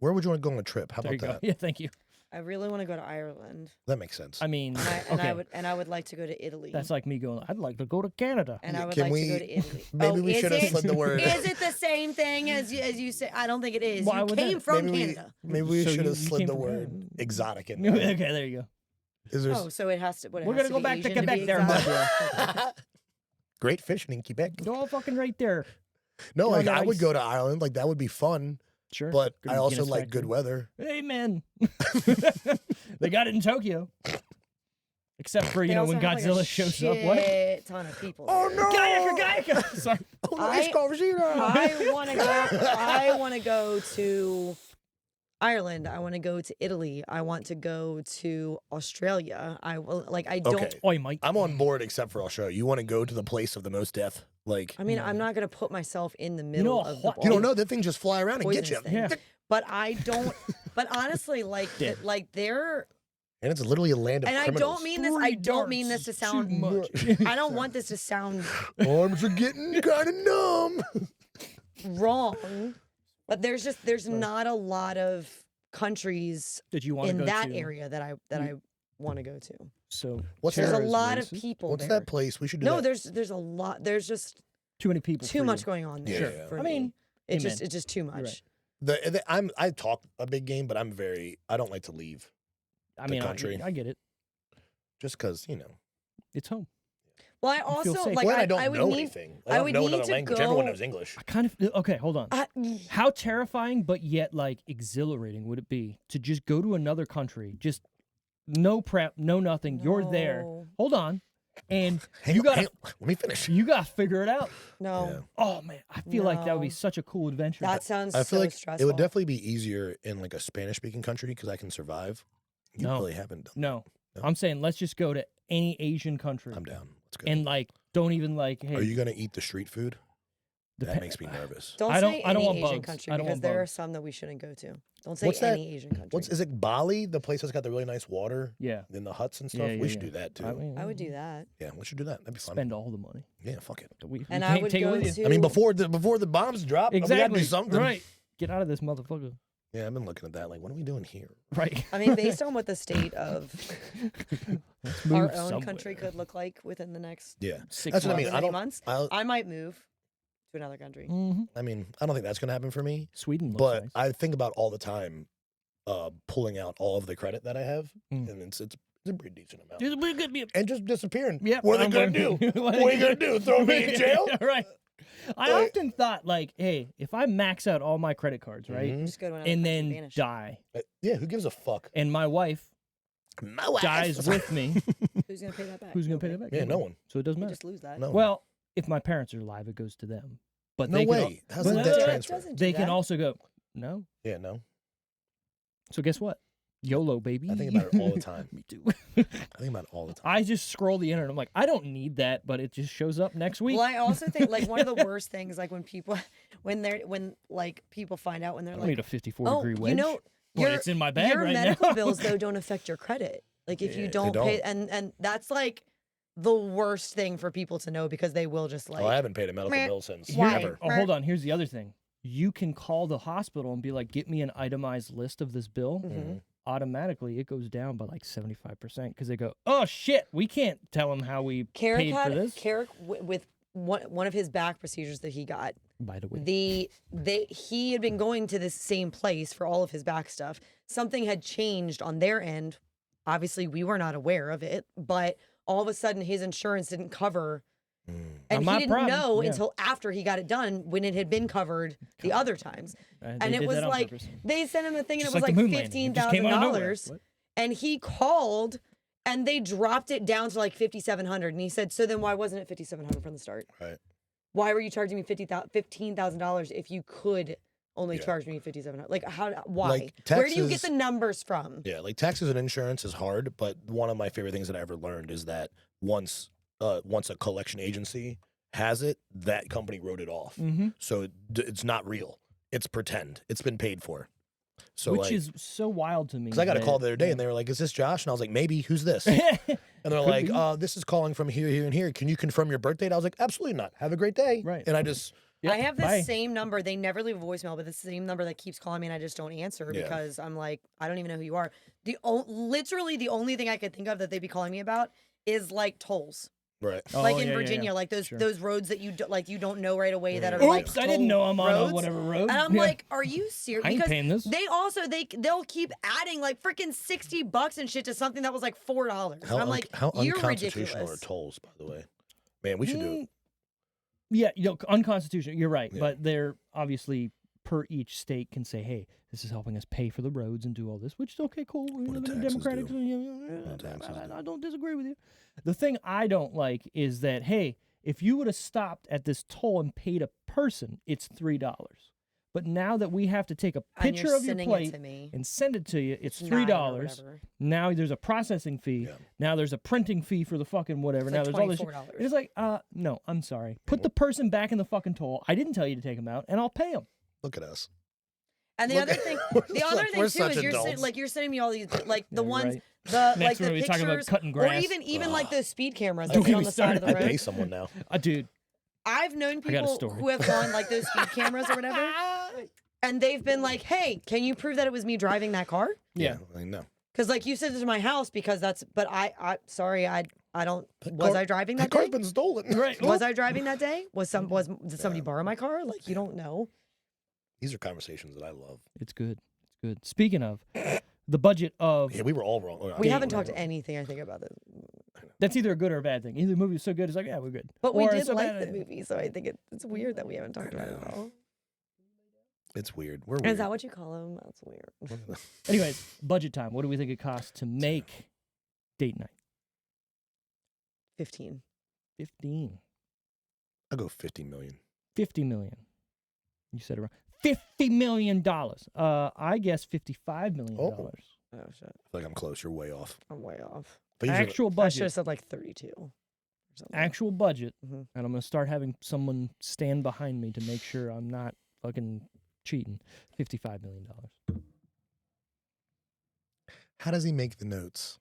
Where would you want to go on a trip? How There you about go. that? Yeah, thank you. I really want to go to Ireland. That makes sense. I mean, And I would like to go to Italy. that's like me going, I'd like to go to Canada. And I would Can like we- to go to Italy. Maybe we should have slid the word. Is it the same thing as you say? I don't think it is. Why You would came that? from maybe Canada. Maybe we So should you have slid came the from word Canada. exotic in there. Okay, there you go. Is there Oh, so it has to. What, it We're has gonna go be back to Asian Quebec be there, exotic? great fishing in Quebec? Go all fucking right there. No, Go like on I would ice. go to Ireland. Like that would be fun. Sure. But Go to I the also Guinness like factory. good weather. Amen. They got it in Tokyo. Except for, They when also have, like, a Godzilla shows up. What? shit ton of people. Oh no! Gaika! Sorry. Oh, no, I- it's Carvajino. I want to go. I want to go to Ireland. I want to go to Italy. I want to go to Australia. I will like. I don't. Okay. Oi, Mike. I'm on board except for Australia. You want to go to the place of the most death? Like I mean, I'm not gonna put myself in the middle of the what- you don't all know that thing just fly around and get you. poisonous thing. Yeah. But I don't. But honestly, like, Yeah. like they're. And it's literally a land of And I criminals. don't mean this. I don't mean this to sound. much. I don't want this to sound Arms are getting kind of numb. wrong. But there's not a lot of countries Did you want to in go that to? area that I want to go to. So What's There's a Terrorist lot of races? people What's there. that place? We should do No, that. there's a lot. There's just too many people. too for much you. going on Yeah, there. yeah. For I me. mean, it's amen. just too much. right. I talk a big game, but I don't like to leave I The mean, country. I get it. just because It's home. Well, I feel also safe. like when I I don't would know need. anything. I don't would know need another to language. Everyone go- knows English. I kind of okay. Hold on. How terrifying, but yet like exhilarating would it be to just go to another country, just no prep, no nothing. You're there. No. Hold on, and Hang you on, got hang on. Let me finish. you got to figure it out. No, Yeah. Oh man, I feel like that would be No. such a cool adventure. that sounds I feel so like stressful. it would definitely be easier in like a Spanish-speaking country because I can survive. You No. really haven't done. no, No. I'm saying let's just go to any Asian country I'm down. Let's go. and like don't even like. Hey, Are you gonna eat the street food? That depen- makes me nervous. Don't I don't- say I don't any want Asian bugs. country I don't because want there are bugs. some that we shouldn't go to. Don't say What's that? any Asian country. Is it Bali? The place that's got the really nice water Yeah, in the huts and Yeah, stuff. yeah, we should yeah. do that too. I would do that. Yeah, we should do that. That'd be fun. spend all the money. Yeah, fuck it. We And I can't would take it go with you. to. I mean, before the bombs drop, we gotta Exactly. do something. Right. Get out of this motherfucker. Yeah, I've been looking at that. Like, what are we doing here? Right. I mean, based on what the state of Let's our move own somewhere. country could look like within the next Yeah, 6 that's what I months. mean. however many months, I I might move to another country. Mhm. I don't think that's gonna happen for me. Sweden looks But nice. I think about all the time, pulling out all of the credit that I have, Mm. and it's a pretty decent amount, Dude, we're gonna be and just disappearing. Yep, what are I'm they gonna do? going- What are you gonna do? Throw me in jail? Right. I Like- often thought, like, hey, if I max out all my credit cards, right, Mhm. Just go to another and country, then vanish. die, Yeah, who gives a fuck? and my wife My wife dies with me, Who's gonna pay that back? who's gonna pay Nobody. that back? Yeah, no one. So it doesn't You matter. just lose that. No. Well, if my parents are alive, it goes to them. But No they way. Can, How's but the no, debt no, no, transfer? doesn't do they can that. also go, no. Yeah, no. So guess what? YOLO, baby. I think about it all the time. Me too. I think about it all the time. I just scroll the internet. I'm like, I don't need that, but it just shows up next week. Well, I also think like one of the worst things, like when people, when like people find out when I they're don't need like, a 54 oh, degree wedge. you know, but your, it's in my bag your right medical now. bills though don't affect your credit. Like if Yeah, you they don't pay, don't. and that's like the worst thing for people to know because they will just like. I haven't paid a medical Meh. bill since Why? ever. Oh, hold on. Here's the other thing. You can call the hospital and be like, get me an itemized list of this bill. Mhm. Automatically, it goes down by like 75% because they go, oh, shit, we can't tell them how we Carrick paid had for this. Carrick with one of his back procedures that he got. By the way. He had been going to this same place for all of his back stuff. Something had changed on their end. Obviously, we were not aware of it, but all of a sudden his insurance didn't cover. And Not my he didn't problem, know yeah. until after he got it done when it had been covered the other times. And it was like they sent him a thing and Just it was like the like moon landing. It just came out of nowhere. $15,000. What? And he called and they dropped it down to like $5,700. And he said, so then why wasn't it $5,700 from the start? Right. Why were you charging me $15,000 if you could only Yeah. charge me $5,700? Like why? Like, Where do you get taxes- the numbers from? Yeah, like taxes and insurance is hard, but one of my favorite things that I ever learned is that once a collection agency has it, that company wrote it off. Mm-hmm. So it's not real. It's pretend. It's been paid for. So Which like, is so wild to me. because I got a that- call the other day and they were like, "Is this Josh?" And I was like, "Maybe. Who's this?" And they're Could like, be. "This is calling from here, here, and here. Can you confirm your birth date?" I was like, "Absolutely not. Have a great day." Right. And I just Yep, I have the bye. same number. They never leave a voicemail, but the same number that keeps calling me and I just don't answer because I'm like, I don't even know who you are. Literally the only thing I could think of that they'd be calling me about is like tolls. Right. Like in Virginia, like those roads that you don't know right away that are like Oops, I didn't know I'm on roads. a whatever road. And I'm like, are you serious? I ain't paying this. They also they'll keep adding like freaking $60 and shit to something that was like $4. And I'm like, how you're unconstitutional ridiculous. are tolls, by the way? Man, we should do it. Yeah, unconstitutional. You're right, but they're obviously per each state can say, "Hey, this is helping us pay for the roads and do all this," which is okay, cool. We live in a democratic. I don't disagree with you. The thing I don't like is that, hey, if you would have stopped at this toll and paid a person, it's $3. But now that we have to take a picture of your plate and send it to you, it's $3. Now there's a processing fee. Yeah. Now there's a printing fee for the fucking whatever. It's now like there's all this. It's like, no, I'm sorry. Put the person back in the fucking toll. I didn't tell you to take them out, and I'll pay them. Look at us. And the other thing too is you're sending me all these like the ones the like the pictures talking about cutting grass. Or even like the speed cameras that sit on the side of the road. I pay someone now. Dude. I've known people who have gone like those speed cameras or whatever, and they've been like, "Hey, can you prove that it was me driving that car?" Yeah, I know. Because like you sent it to my house because that's. But I sorry, I don't. Was I driving that day? That car's been stolen. Right. Was I driving that day? Did somebody borrow my car? Like you don't know. These are conversations that I love. It's good. It's good. Speaking of the budget of we were all wrong. We haven't talked anything. I think about this. That's either a good or a bad thing. Either the movie was so good, it's like, yeah, we're good. But we did like the movie, so I think it's weird that we haven't talked about it at all. It's weird. We're weird. Is that what you call them? That's weird. Anyways, budget time. What do we think it costs to make date night? 15. 15. I'll go 50 million. 50 million. You said it wrong. $50 million. I guess $55 million. Oh shit. I feel like I'm close. You're way off. I'm way off. Actual I budget. should have said like 32. Actual budget. And I'm going to start having someone stand behind me to make sure I'm not fucking cheating. $55 million. How does he make the notes?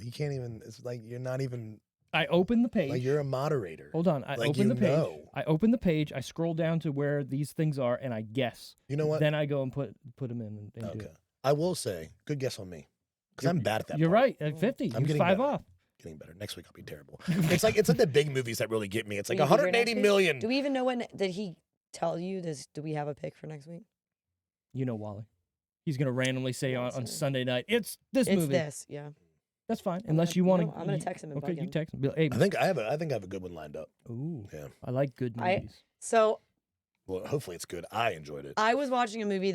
He can't even. It's like you're not even. I open the page. Like you're a moderator. Hold on. I open the page. I open the page. I scroll down to where these things are, and I guess. You know what? Then I go and put them in and do it. I will say, good guess on me, because I'm bad at that. You're right. At 50, I'm getting 5 better. off. Getting better. Next week I'll be terrible. It's like the big movies that really get me. It's like 180 million. Do we even know when? Did he tell you this? Do we have a pick for next week? You know Wally. He's gonna randomly say on Sunday night, it's this movie. It's this, yeah. That's fine, unless you want to. I'm gonna text him and bug him. You text him. Hey, I think I have a good one lined up. Ooh, yeah. I like good movies. Well, hopefully it's good. I enjoyed it. I was watching a movie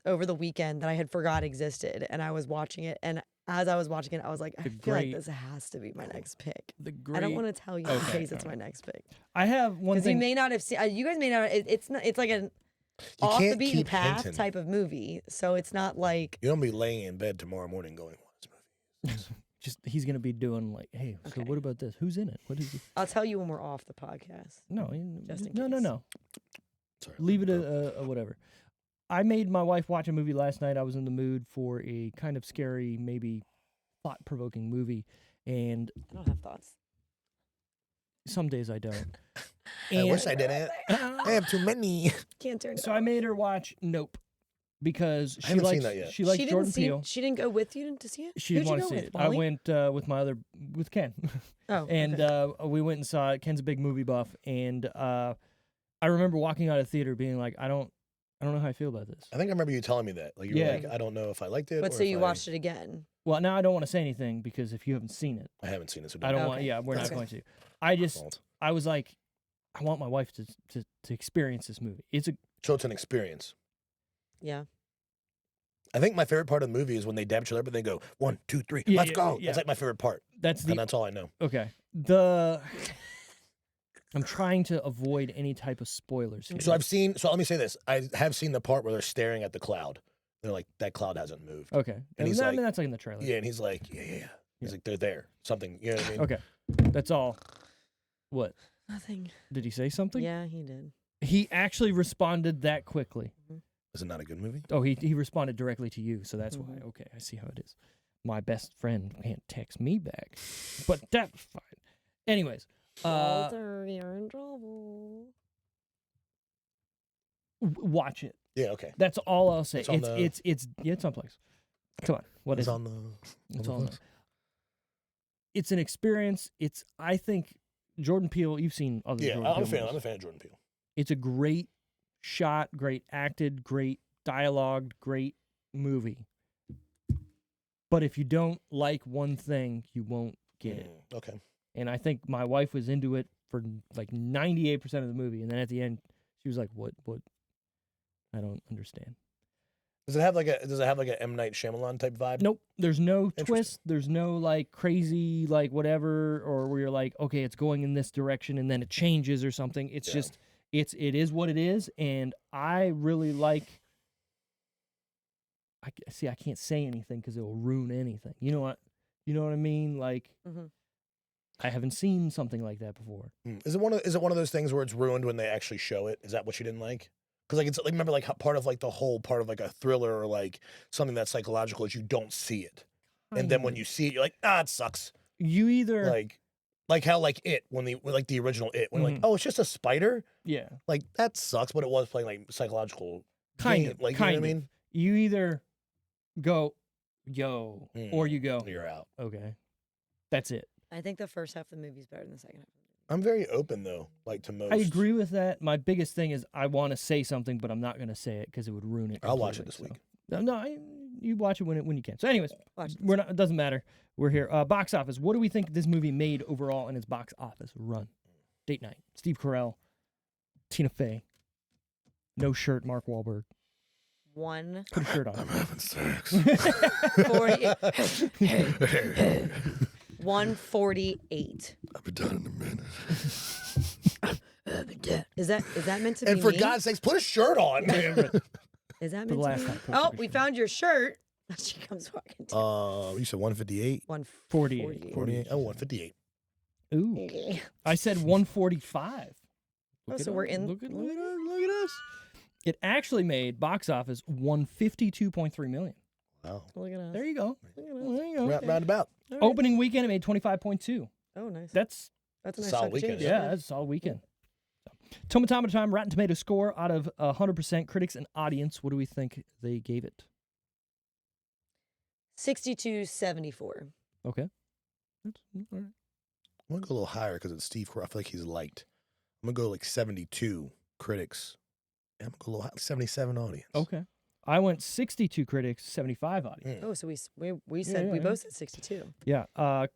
over the weekend that I had forgot existed, and I was watching it, and as I was watching it, I was like, I feel like this has to be my next pick. I don't want to tell you in case it's my next pick. I have one thing. Because you may not have seen. You guys may not. It's not. It's like an off the beaten path type of movie. So it's not like you don't be laying in bed tomorrow morning going, "What is this movie?" Just he's gonna be doing like, hey, so what about this? Who's in it? What is it? I'll tell you when we're off the podcast. No, just in case. No. Sorry, leave it a whatever. I made my wife watch a movie last night. I was in the mood for a kind of scary, maybe thought-provoking movie, and I don't have thoughts. Some days I don't. I wish I didn't. I have too many. Can't turn it So I made her watch Nope because I haven't seen that yet. She likes Jordan Peele. She didn't go with you to see it? She didn't want to see it. I went with Ken. Oh, and we went and saw it. Ken's a big movie buff, and I remember walking out of the theater being like, I don't know how I feel about this. I think I remember you telling me that. Like you were like, I don't know if I liked it. But so you watched it again. Well, now I don't want to say anything because if you haven't seen it, I haven't seen it. So I don't want. Yeah, we're not going to. I was like, I want my wife to experience this movie. So it's an experience. Yeah. I think my favorite part of the movie is when they dab each other up and they go 1, 2, 3, let's go. That's like my favorite part. And that's all I know. Okay. I'm trying to avoid any type of spoilers here. So let me say this. I have seen the part where they're staring at the cloud. They're like, that cloud hasn't moved. Okay. And he's like, that's like in the trailer. Yeah, and he's like, yeah. He's like, they're there. Something, you know what I mean? Okay. That's all. What? Nothing. Did he say something? Yeah, he did. He actually responded that quickly. Is it not a good movie? Oh, he responded directly to you, so that's why. Okay, I see how it is. My best friend can't text me back, but that's fine. Anyways. Walter, you're in trouble. Watch it. Yeah, okay. That's all I'll say. It's on It's on Plex. Come on, what is on it? the It's on there. It's an experience. I think Jordan Peele. You've seen other. Yeah, Jordan I'm a Peele fan. movies. I'm a fan of Jordan Peele. It's a great shot, great acted, great dialogue, great movie. But if you don't like one thing, you won't get it. Okay. And I think my wife was into it for like 98% of the movie, and then at the end, she was like, "What? I don't understand." Does it have like a M. Night Shyamalan type vibe? Nope. There's no twist. There's no like crazy like whatever, or where you're like, okay, it's going in this direction, and then it changes or something. It's just it is what it is, and I really like. I can't say anything because it will ruin anything. You know what I mean? Like, I haven't seen something like that before. Is it one of those things where it's ruined when they actually show it? Is that what you didn't like? Because like it's like remember like how part of like the whole part of like a thriller or like something that's psychological is you don't see it, and then when you see it, you're like, it sucks. You either like how like it when the original it when like it's just a spider. Yeah. Like that sucks, but it was playing like psychological. Kind of. You know what I mean? You either go, yo, or you go, you're out. Okay. That's it. I think the first half of the movie is better than the second half. I'm very open though, like to most. I agree with that. My biggest thing is I want to say something, but I'm not going to say it because it would ruin it. I'll watch it this week. No, you watch it when you can. So, anyways, it doesn't matter. We're here. Box office. What do we think this movie made overall in its box office run? Date night. Steve Carell, Tina Fey, no shirt. Mark Wahlberg. Put a shirt on. I'm having sex. 148. I'll be done in a minute. Is that meant to be? And for me? God's sakes, put a shirt on. Is that meant to be? Oh, we found your shirt. She comes walking down. You said 158? 148. 48. Oh, 158. Ooh. Okay. I said 145. So we're in. Look at us. It actually made box office $152.3 million. Wow. Look at us. There you go. Roundabout. Right. Opening weekend, it made 25.2. Oh, nice. That's a nice solid weekend. Yeah, that's a solid weekend. Tomatometer time, Rotten Tomato score out of 100% critics and audience. What do we think they gave it? 62.74. Okay. That's all right. I'm going to go a little higher because it's Steve Carell. I feel like he's liked. I'm going to go like 72 critics. I'm going to go a little high, 77 audience. Okay. I went 62 critics, 75 audience. Oh, so we said we both said 62. Yeah.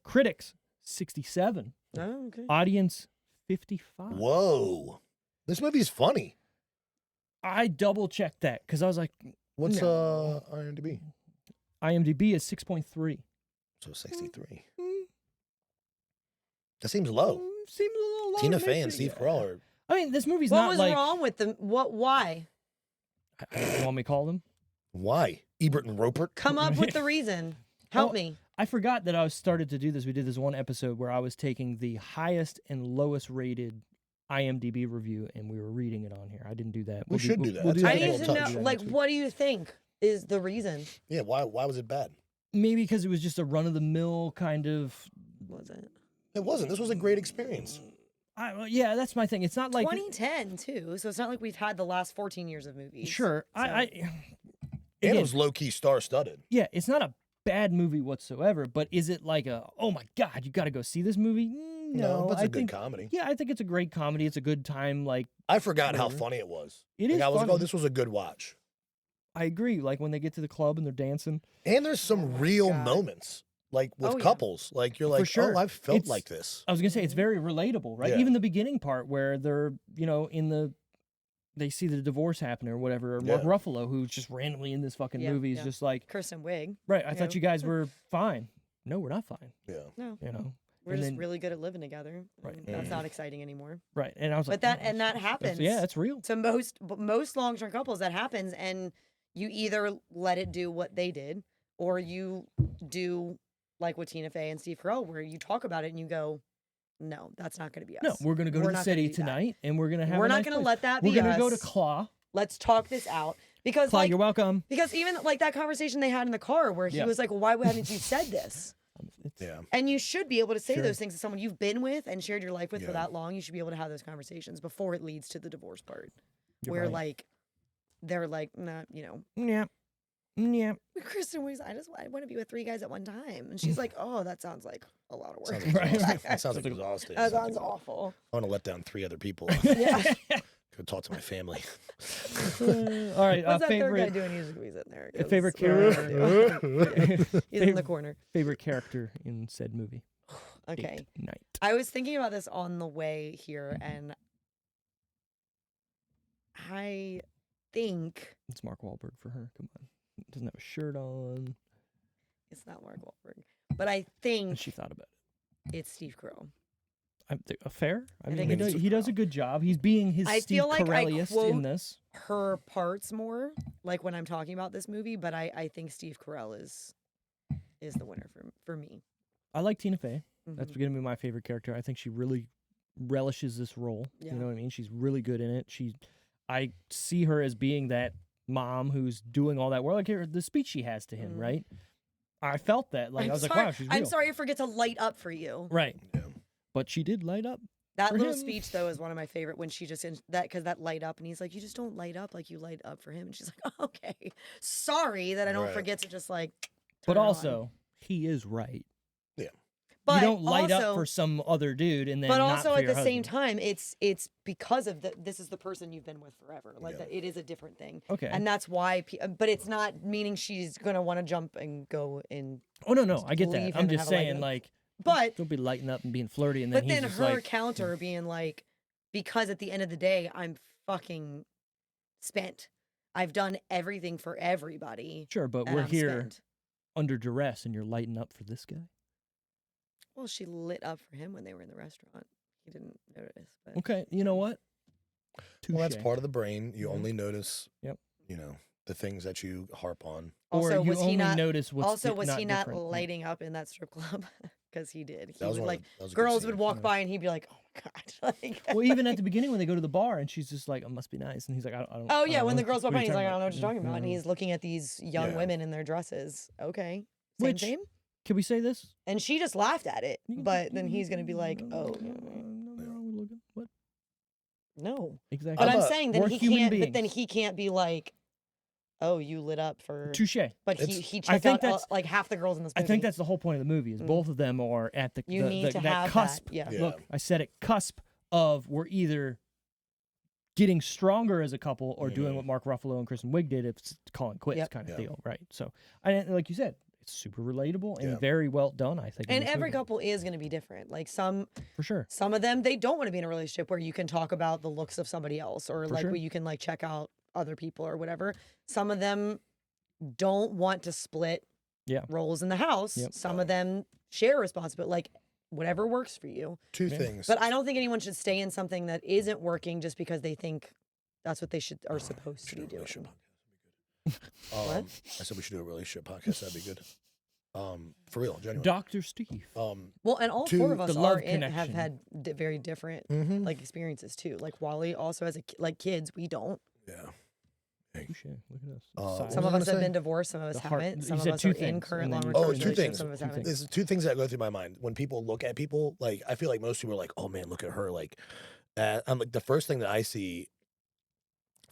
Critics, 67. Oh, okay. Audience, 55. Whoa. This movie's funny. I double checked that because I was like, what's IMDb? IMDb is 6.3. So 63. That seems low. Seems a little low. Tina Fey and Steve Carell are. I mean, this movie's what not was like. wrong with them? Why? You want me to call them? Why? Ebert and Roper? Come up with the reason. Help me. I forgot that I started to do this. We did this one episode where I was taking the highest and lowest rated IMDb review, and we were reading it on here. I didn't do that. We should do that. We'll do I that need next to week. know, like, what do you think is the reason? Yeah, why was it bad? Maybe because it was just a run-of-the-mill kind of... Was it? It wasn't. This was a great experience. Yeah, that's my thing. It's not like... 2010, too, so it's not like we've had the last 14 years of movies. Sure. So. And it was low-key star-studded. Yeah, it's not a bad movie whatsoever, but is it like oh my God, you got to go see this movie? No, but it's a good comedy. Yeah, I think it's a great comedy. It's a good time. Like I forgot how funny it was. It is I was funny. like, oh, this was a good watch. I agree. Like when they get to the club and they're dancing. And there's some real moments, like with couples. Like you're like, sure. oh, I've felt like this. I was gonna say it's very relatable, right? Yeah. Even the beginning part where they're, they see the divorce happen or whatever, or Mark Ruffalo, who's just randomly in this fucking movie, is just like Kirsten Wiig. Right. I thought you guys were fine. No, we're not fine. Yeah. No. We're just really good at living together. Right. That's not exciting anymore. Right. And I was like, that happens. That's real. To most long-term couples, that happens, and you either let it do what they did, or you do like with Tina Fey and Steve Carell, where you talk about it and you go, no, that's not going to be us. No, we're going to go to the city tonight, and we're going to have. We're not going to let that be us. We're going to go to Claw. Let's talk this out. Because Claw, you're welcome. Because even like that conversation they had in the car where he was like, well, why haven't you said this? Yeah. And you should be able to say those things to someone you've been with and shared your life with for that long. You should be able to have those conversations before it leads to the divorce part. Where like they're like, nah, you know. Yeah. Yeah. Kristen Wiig's, I want to be with 3 guys at one time. And she's like, oh, that sounds like a lot of work. Sounds Right, exhausting. right. That sounds exhausting. That sounds awful. I want to let down 3 other people. Yeah. Go talk to my family. All right. What's that third guy Uh, doing? He's in there. Favorite 'cause character. He's in the corner. Favorite character in said movie. Okay. Date night. I was thinking about this on the way here, and I think It's Mark Wahlberg for her. Come on. Doesn't have a shirt on. it's not Mark Wahlberg, but I And think she thought about it. it's Steve Carell. Fair. I mean, think he does a good job. He's being his I Steve feel like I Carelliest quote in this. her parts more, like when I'm talking about this movie, but I think Steve Carell is the winner for me. I like Tina Fey. That's Mhm. going to be my favorite character. I think she really relishes this role. Yeah. You know what I mean? She's really good in it. I see her as being that mom who's doing all that work. Like the speech she has to him, Mhm. right? I felt that. Like I was like, wow, she's real. I'm sorry I forget to light up for you. Right. Yeah. But she did light up. That For little him. speech though is one of my favorite when she just because that light up and he's like, you just don't light up like you light up for him, and she's like, oh, okay, sorry that I don't Right. forget to just like. But turn it on." also, he is right. But you don't light also, up for some other dude and then But not also for at your the same husband. time, it's because of this is the person you've been with forever. Like Yeah. that, it is a different thing, Okay. and that's why. But it's not meaning she's gonna want to jump and go in. Oh no, I get leave that. him I'm and just have a light saying, up. like, But don't be lighting up and being flirty, and then but he's then just her like, counter being like, because at the end of the day, I'm fucking spent. I've done everything for everybody. sure, but and we're I'm here spent. under duress, and you're lighting up for this guy. Well, she lit up for him when they were in the restaurant. He didn't notice. But Okay, you know what? Well, that's Touche. part of the brain. You Mhm. only notice, Yep. you know, the things that you harp on. also, or you was only he not? notice what's Also, was he not different. Yeah. lighting up in that strip club? Because he did. He That was would one like of the- that was a good girls scene. would walk Yeah. by and he'd be like, "Oh my god!" Like, Well, even at the beginning when they go to the bar and she's just like, "It must be nice," and he's like, "I don't." oh I yeah, don't when know. the girls walk What are by, you he's like, talking "I don't know what about?" you're talking about," and Mhm. he's looking at these young Yeah. women in their dresses. Okay, Which- same. Can we say this? And she just laughed at it, You can- but then he's gonna be like, no, "Oh, no, no, no, we're looking- What? no." Exactly. But I'm a- saying then we're he human can't. But then beings. he can't be like, "Oh, you lit up for." Touche. But he It's- he I checked think out that's- like half the girls in this I movie. think that's the whole point of the movie. Is Mm. both of them are at the You need to that have cusp. that. Yeah. Yeah. Look, I said it. Cusp of we're either getting stronger as a couple or doing Mhm. what Mark Ruffalo and Kristen Wiig did. It's calling quits Yep. kind of Yeah. deal, right? So, like you said, it's super relatable and Yeah. very well done. I think. in And this every movie, couple is going to be different. Like some for sure. of them, they don't want to be in a relationship where you can talk about the looks of somebody else or For like sure. where you can like check out other people or whatever. Some of them don't want to split Yeah. roles in the house. Yep. Some of them share responsibility, like whatever works for you. Two Yeah. things. But I don't think anyone should stay in something that isn't working just because they think that's what they are supposed to should be do a doing. relationship podcast. What? I said we should do a relationship podcast. That'd be good. For real, genuine. Dr. Steve. Well, and all To four of us the love have connection. had very different Mm-hmm. like experiences too. Like Wally also has like kids. We don't. Yeah. Touche. Look at us. What Silent. Some was of I us have gonna been say? divorced. Some of us The heart- haven't. you Some of said us two are in things, current and then long you- term Oh, two relationships. things. Some of us Two haven't. things. There's two things that go through my mind when people look at people. Like I feel like most people are like, "Oh man, look at her." Like, I'm like the first thing that I see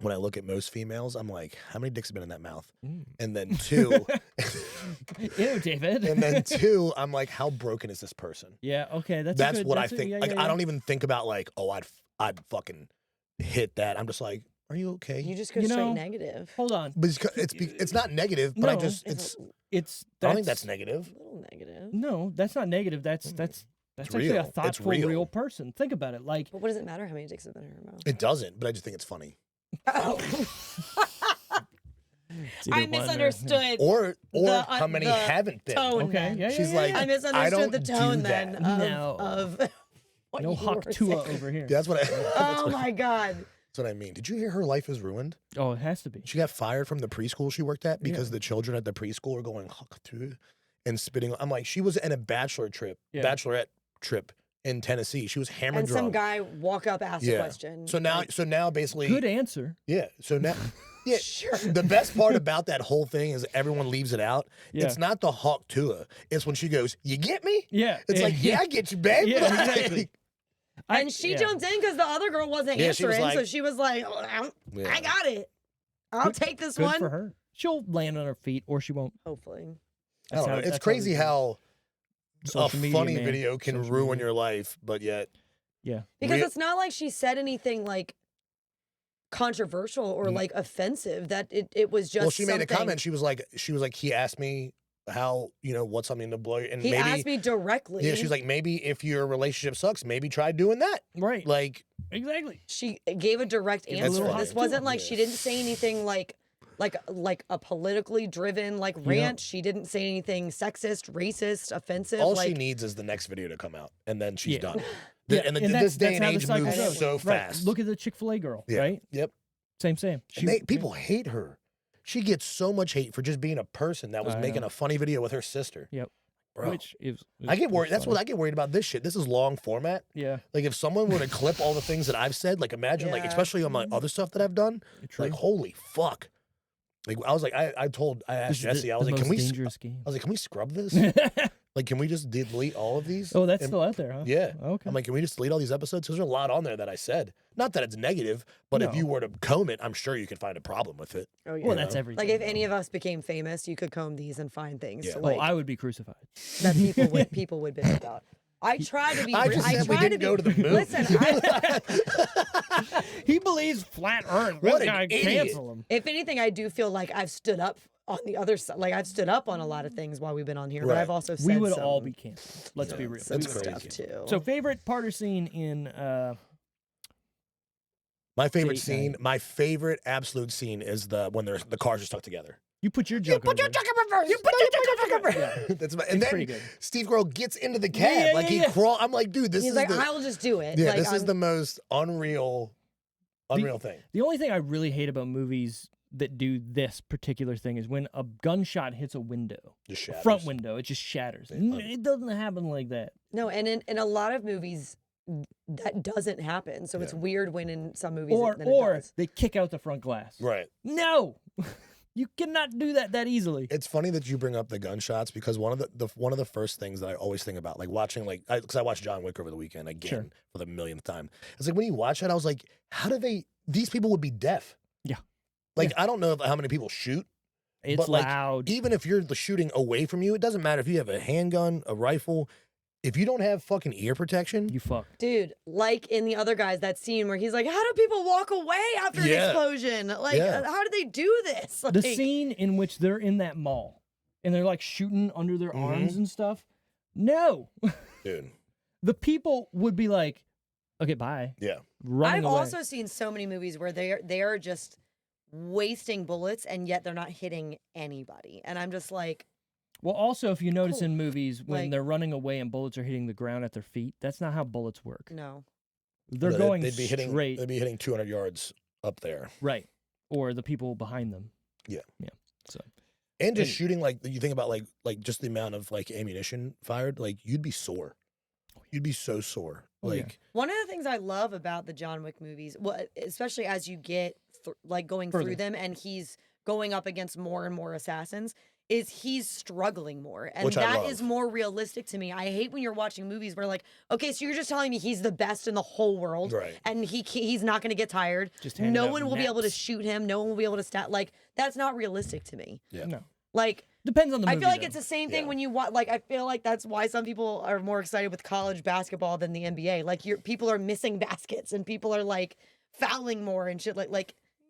when I look at most females, I'm like, "How many dicks have been in that mouth?" Mm. And then two, Ew, David. and then two, I'm like, "How broken is this person?" yeah. Okay. That's That's a good, what that's I a- think. yeah, Like yeah, I yeah. don't even think about like, "Oh, I'd fucking hit that." I'm just like, "Are you okay?" You just go You straight know, negative. Hold on. But it's not negative, but I No. just It's it's. It's. I don't think that's negative. a little negative. No, that's not negative. That's actually real. a It's thoughtful, real. real person. Think about it. Like, But what does it matter how many dicks have been in her mouth? It doesn't, but I just think it's funny. Oh. it's either I one or- misunderstood. Or The, how many the haven't been? tone Okay. then. Yeah. She's yeah, like, yeah. I I misunderstood don't the do tone that. then No. of what no you hawk were tua saying. over here. Yeah, that's what Oh my god. that's what I mean. Did you hear her life is ruined? Oh, it has to be. She got fired from the preschool she worked at because the children at the preschool were going and spitting. I'm like, she was in a bachelorette trip in Tennessee. She was hammered And drunk. some guy walk up, ask a Yeah. question. So now basically, Good answer. yeah. So now, yeah. Sure. The best part about that whole thing is everyone leaves it out. Yeah. It's not the hawk Tua. It's when she goes, "You get me?" Yeah. It's like, "Yeah, I get you, babe." Yeah, Like, exactly. And she jumped in because the other girl wasn't Yeah, she was answering, so like- she was like, oh, I got it. I'll take this Good one. for her. She'll land on her feet, or she won't. Hopefully. I don't know. It's crazy how a funny video can ruin your life, but yet. Yeah. Because it's not like she said anything like controversial or like offensive. That it was just. Well, she made a comment. She was like, he asked me how, what's something to blow you. And he maybe asked me directly. Yeah, she's like, maybe if your relationship sucks, maybe try doing that. Right. Like, exactly. She gave a direct answer. This wasn't like she didn't say anything like a politically driven rant. She didn't say anything sexist, racist, offensive. All she needs is the next video to come out, and then she's done. And this day and age moves so fast. Look at the Chick-fil-A girl, right? Yep. Same. People hate her. She gets so much hate for just being a person that was making a funny video with her sister. Yep. Bro. Which is I get worried. That's what I get worried about this shit. This is long format. Yeah. Like if someone were to clip all the things that I've said, like imagine like especially on my other stuff that I've done, like holy fuck. Like I was like I asked Jesse, I was like, can we scrub this? Like, can we just delete all of these? Oh, that's still out there, huh? Yeah. Okay. I'm like, can we just delete all these episodes? Because there's a lot on there that I said. Not that it's negative, but if you were to comb it, I'm sure you could find a problem with it. Oh, yeah. Well, that's everything. Like, if any of us became famous, you could comb these and find things. Yeah. To, I would be crucified. That people would bitch about. I try to be. I just said we didn't go to the moon. Listen, he believes flat Earth. What guy an idiot. cancel him. If anything, I do feel like I've stood up on the other side. Like I've stood up on a lot of things while we've been on here, but I've also said we would some, all be canceled. Let's be real. That's stuff crazy. too. So, favorite part or scene in my favorite scene, my favorite absolute scene is when the cars are stuck together. You put your junk. You put your junk in reverse. You put your junk in reverse. That's and then Steve Carell gets into the cab he crawl. I'm like, dude, this He's is like, I will just do it. Yeah, like, this is the most unreal thing. The only thing I really hate about movies that do this particular thing is when a gunshot hits a window, Just a shatters. front window, it just shatters. It doesn't happen like that. No, and in a lot of movies, that doesn't happen. So it's weird when in some movies Or does. they kick out the front glass. Right. No, you cannot do that easily. It's funny that you bring up the gunshots because one of the first things that I always think about, like watching, because I watched John Wick over the weekend again for the millionth time. It's like when you watch it, I was like, how do these people would be deaf? Yeah. Like I don't know how many people shoot. It's but loud. Even if you're shooting away from you, it doesn't matter if you have a handgun, a rifle. If you don't have fucking ear protection, you fuck. Dude, like in the other guys, that scene where he's like, how do people walk away after an explosion? Like, how do they do this? Like, the scene in which they're in that mall and they're like shooting under their arms and stuff. No. Dude. The people would be like, okay, bye. Yeah. I've also seen so many movies where they are just wasting bullets and yet they're not hitting anybody. And I'm just like, well, also, if you notice in movies, when they're running away and bullets are hitting the ground at their feet, that's not how bullets work. No. They're going they'd be straight. They'd be hitting 200 yards up there. Right. Or the people behind them. Yeah. Yeah. So. And just shooting, you think about, like just the amount of, ammunition fired, you'd be sore. You'd be so sore. One of the things I love about the John Wick movies, especially as you get, going through them and he's going up against more and more assassins, is he's struggling more. And that is more realistic to me. I hate when you're watching movies where okay, so you're just telling me he's the best in the whole world. Right. And he's not going to get tired. No one will be able to shoot him. No one will be able to stat. That's not realistic to me. Yeah. No. Depends on the movie. I feel like it's the same thing when you watch, I feel like that's why some people are more excited with college basketball than the NBA. People are missing baskets and people are fouling more and shit.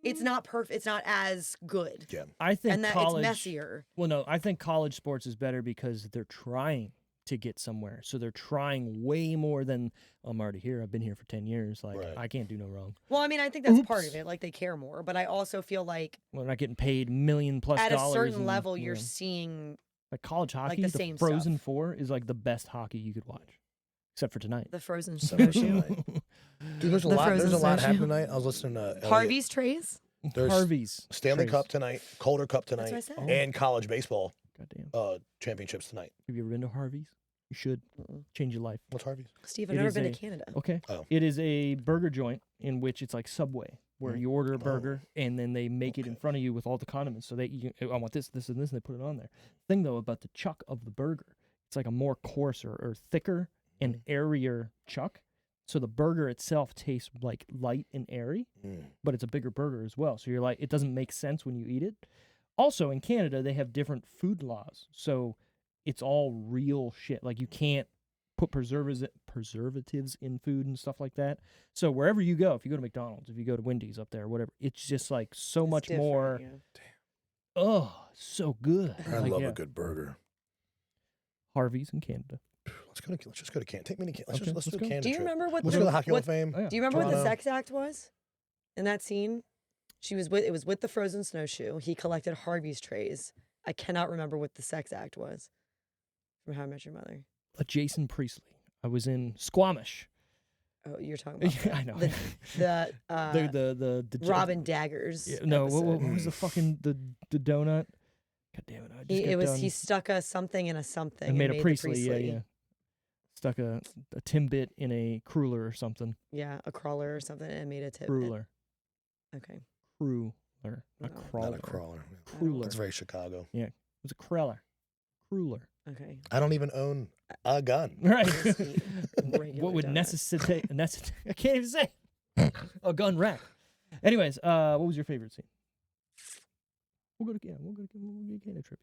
It's not perfect. It's not as good. Yeah. I think and that college, it's messier. Well, no, I think college sports is better because they're trying to get somewhere. So they're trying way more than, I'm already here. I've been here for 10 years. I can't do no wrong. Well, I mean, I think that's part of it. They care more. But I also feel like they're not getting paid $1 million+ at a certain level, you're seeing college hockey. the same Frozen stuff. Four is the best hockey you could watch, except for tonight. The Frozen Snowshoe. Dude, there's a lot happening tonight. I was listening to Harvey's Trays. There's Harvey's Stanley Cup tonight, Calder Cup tonight, That's what I said. and college baseball Goddamn. Championships tonight. Have you ever been to Harvey's? You should. Change your life. What's Harvey's? Steve, I've never been to Canada. Okay. Oh. It is a burger joint in which it's like Subway, where you order a burger and then they make it in front of you with all the condiments. So I want this, this, and this, and they put it on there. Thing though about the chuck of the burger, it's like a more coarser or thicker and airier chuck. So the burger itself tastes like light and airy, but it's a bigger burger as well. So you're like, it doesn't make sense when you eat it. Also, in Canada, they have different food laws. So it's all real shit. Like, you can't put preservatives in food and stuff like that. So wherever you go, if you go to McDonald's, if you go to Wendy's up there, whatever, it's just like so it's much more. Yeah. Oh, so good. I love a good burger. Harvey's in Canada. Let's just go to Canada. Take me to Canada. Let's do a Canada. Do you remember what? Let's go to the Hockey Hall of Fame. Do you remember what the sex act was in that scene? It was with the frozen snowshoe. He collected Harvey's trays. I cannot remember what the sex act was from How I Met Your Mother. Jason Priestley. I was in Squamish. Oh, you're talking about I know. The Robin Daggers. Yeah, no, what was the fucking the donut? God damn it! He stuck a something in a something. And made a Priestley. Yeah. Stuck a Timbit in a cruller or something. Yeah, a crawler or something, and made a Timbit. Cruller. Okay. Cruller. A crawler. Not a crawler. Cruller. That's very Chicago. Yeah. It was a cruller. Cruller. Okay. I don't even own a gun. Right. What would necessitate? I can't even say. A gun rack. Anyways, what was your favorite scene? We'll go to a Canada trip.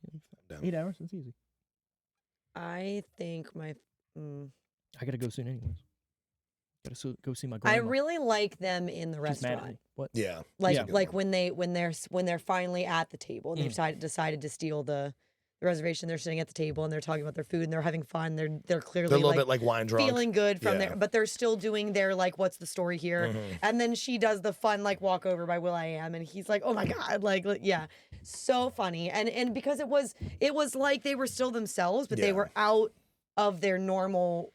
8 hours. That's easy. I think my. I gotta go soon, anyways. Gotta go see my grandma. I really like them in the restaurant. What? Yeah. Like when they're finally at the table and they've decided to steal the reservation. They're sitting at the table and they're talking about their food and they're having fun. They're clearly a little bit like wine drunk, feeling good from there, but they're still doing their like, what's the story here? And then she does the fun like walk over by will.i.am and he's like, oh my god, like yeah, so funny. And because it was like they were still themselves, but they were out of their normal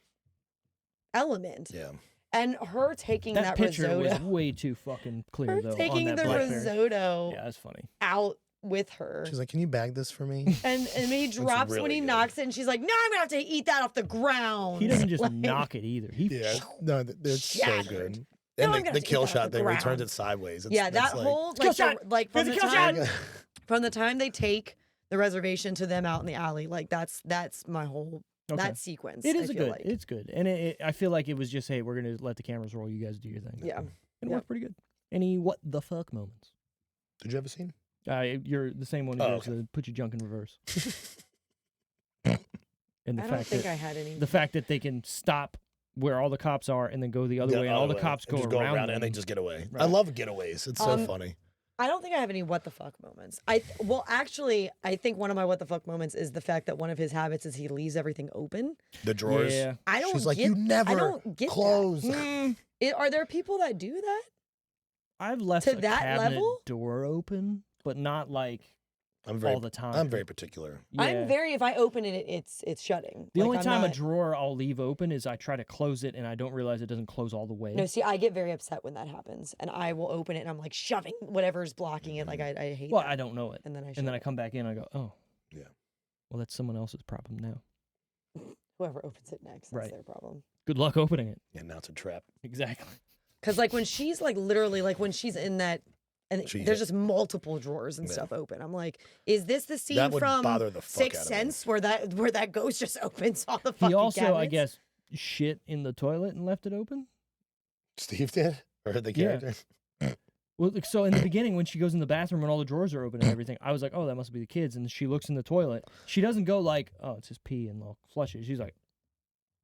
element. Yeah. And her taking that picture risotto was way too fucking clear though. Taking on that the risotto. Yeah, that's funny. Out with her. She's like, can you bag this for me? And he drops really when he knocks it and she's like, no, I'm gonna have to eat that off the ground. He doesn't just knock it either. No, it's so good. And the kill shot thing where he turns it sideways. Whole like from the time they take the reservation to them out in the alley, like that's my whole that sequence. It is it's good. And I feel like it was just, hey, we're gonna let the cameras roll, you guys do your thing. Yeah. And it worked pretty good. Any what the fuck moments? Did you have a scene? You're the same one as yours, put your junk in reverse. And I don't think I had any. The fact that they can stop where all the cops are and then go the other way, and all the cops go around them. And they just get away. Right. I love getaways. It's so funny. I don't think I have any what the fuck moments. I think one of my what the fuck moments is the fact that one of his habits is he leaves everything open. The drawers. Yeah. She's like, you never close. Are there people that do that? I've left to a that cabinet level? door open, but not like all the time. I'm very particular. Yeah. If I open it, it's shutting. The only time a drawer I'll leave open is I try to close it and I don't realize it doesn't close all the way. No, see, I get very upset when that happens, and I will open it and I'm like shoving whatever's blocking it. Like I hate. Well, I don't know it, and then I come back in. I go, oh, yeah. Well, that's someone else's problem now. Whoever opens it next, that's their problem. Good luck opening it. Yeah, now it's a trap. Exactly. Because like when she's like literally like when she's in that. And there's just multiple drawers and stuff open. I'm like, is this the scene from Sixth Sense where that ghost just opens all the fucking He also, cabinets? I guess, shit in the toilet and left it open? Steve did? Or the character? Yeah. Well, so in the beginning when she goes in the bathroom and all the drawers are open and everything, I was like, oh, that must be the kids. And she looks in the toilet. She doesn't go like, oh, it's just pee and I'll flush it. She's like,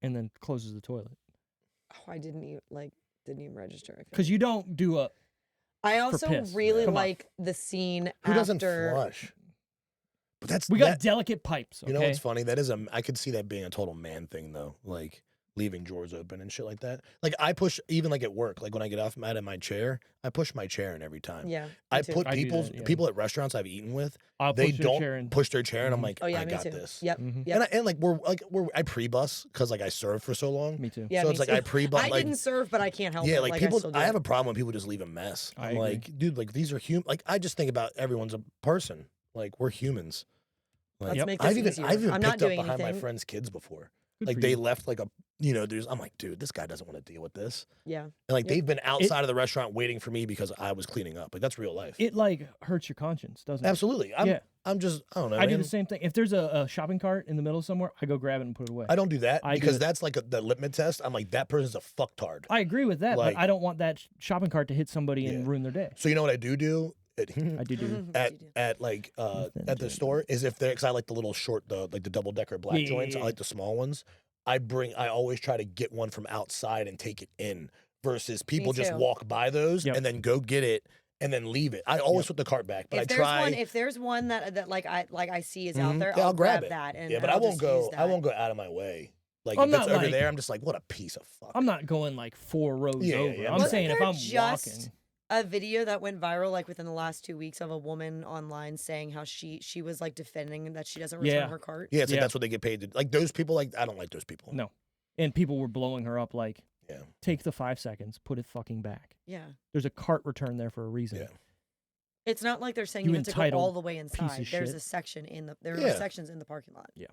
and then closes the toilet. Oh, I didn't even register. Because you don't do a... I also really like the scene Who after... doesn't flush? But we got delicate pipes. Okay? You know what's funny? I could see that being a total man thing though. Like leaving drawers open and shit like that. Like I push, even like at work, like when I get off out of my chair, I push my chair in every time. Yeah. I put people at restaurants I've eaten with, they don't push their chair and I'm like, I got this. Yep. And I pre-bus because like I served for so long. Me too. Yeah, so it's like I pre-bus. I didn't serve, but I can't help it. Yeah, like people, I have a problem when people just leave a mess. I I'm like, dude, like these are human. Like I just think about everyone's a person. Like we're humans. Like, Let's make this easier. I've even I'm picked not up behind my friends' kids before. Like they left like a I'm like, dude, this guy doesn't want to deal with this. Yeah. And like they've been outside of the restaurant waiting for me because I was cleaning up. Like that's real life. It like hurts your conscience, doesn't it? Absolutely. I'm just, I don't know. I do the same thing. If there's a shopping cart in the middle somewhere, I go grab it and put it away. I don't do that because that's like the litmus test. I'm like, that person's a fucktard. I agree with that, but I don't want that shopping cart to hit somebody and ruin their day. So you know what I do? I do. At the store is if they're, because I like the little short, the double decker black joints. I like the small ones. I always try to get one from outside and take it in versus people just walk by those and then go get it and then leave it. I always put the cart back, but if there's one that I see is out there, I'll grab it. that. And but I won't go out of my way. Like if it's over there, I'm just like, what a piece of fuck. I'm not going like 4 rows over. I'm saying if I'm walking. A video that went viral like within the last 2 weeks of a woman online saying how she was like defending that she doesn't return her cart. Yeah, it's like that's what they get paid to. Like those people, like I don't like those people. No. And people were blowing her up like, take the 5 seconds, put it fucking back. Yeah. There's a cart return there for a reason. Yeah. It's not like they're saying you have to go all the way inside. There's a section there are sections in the parking lot. Yeah.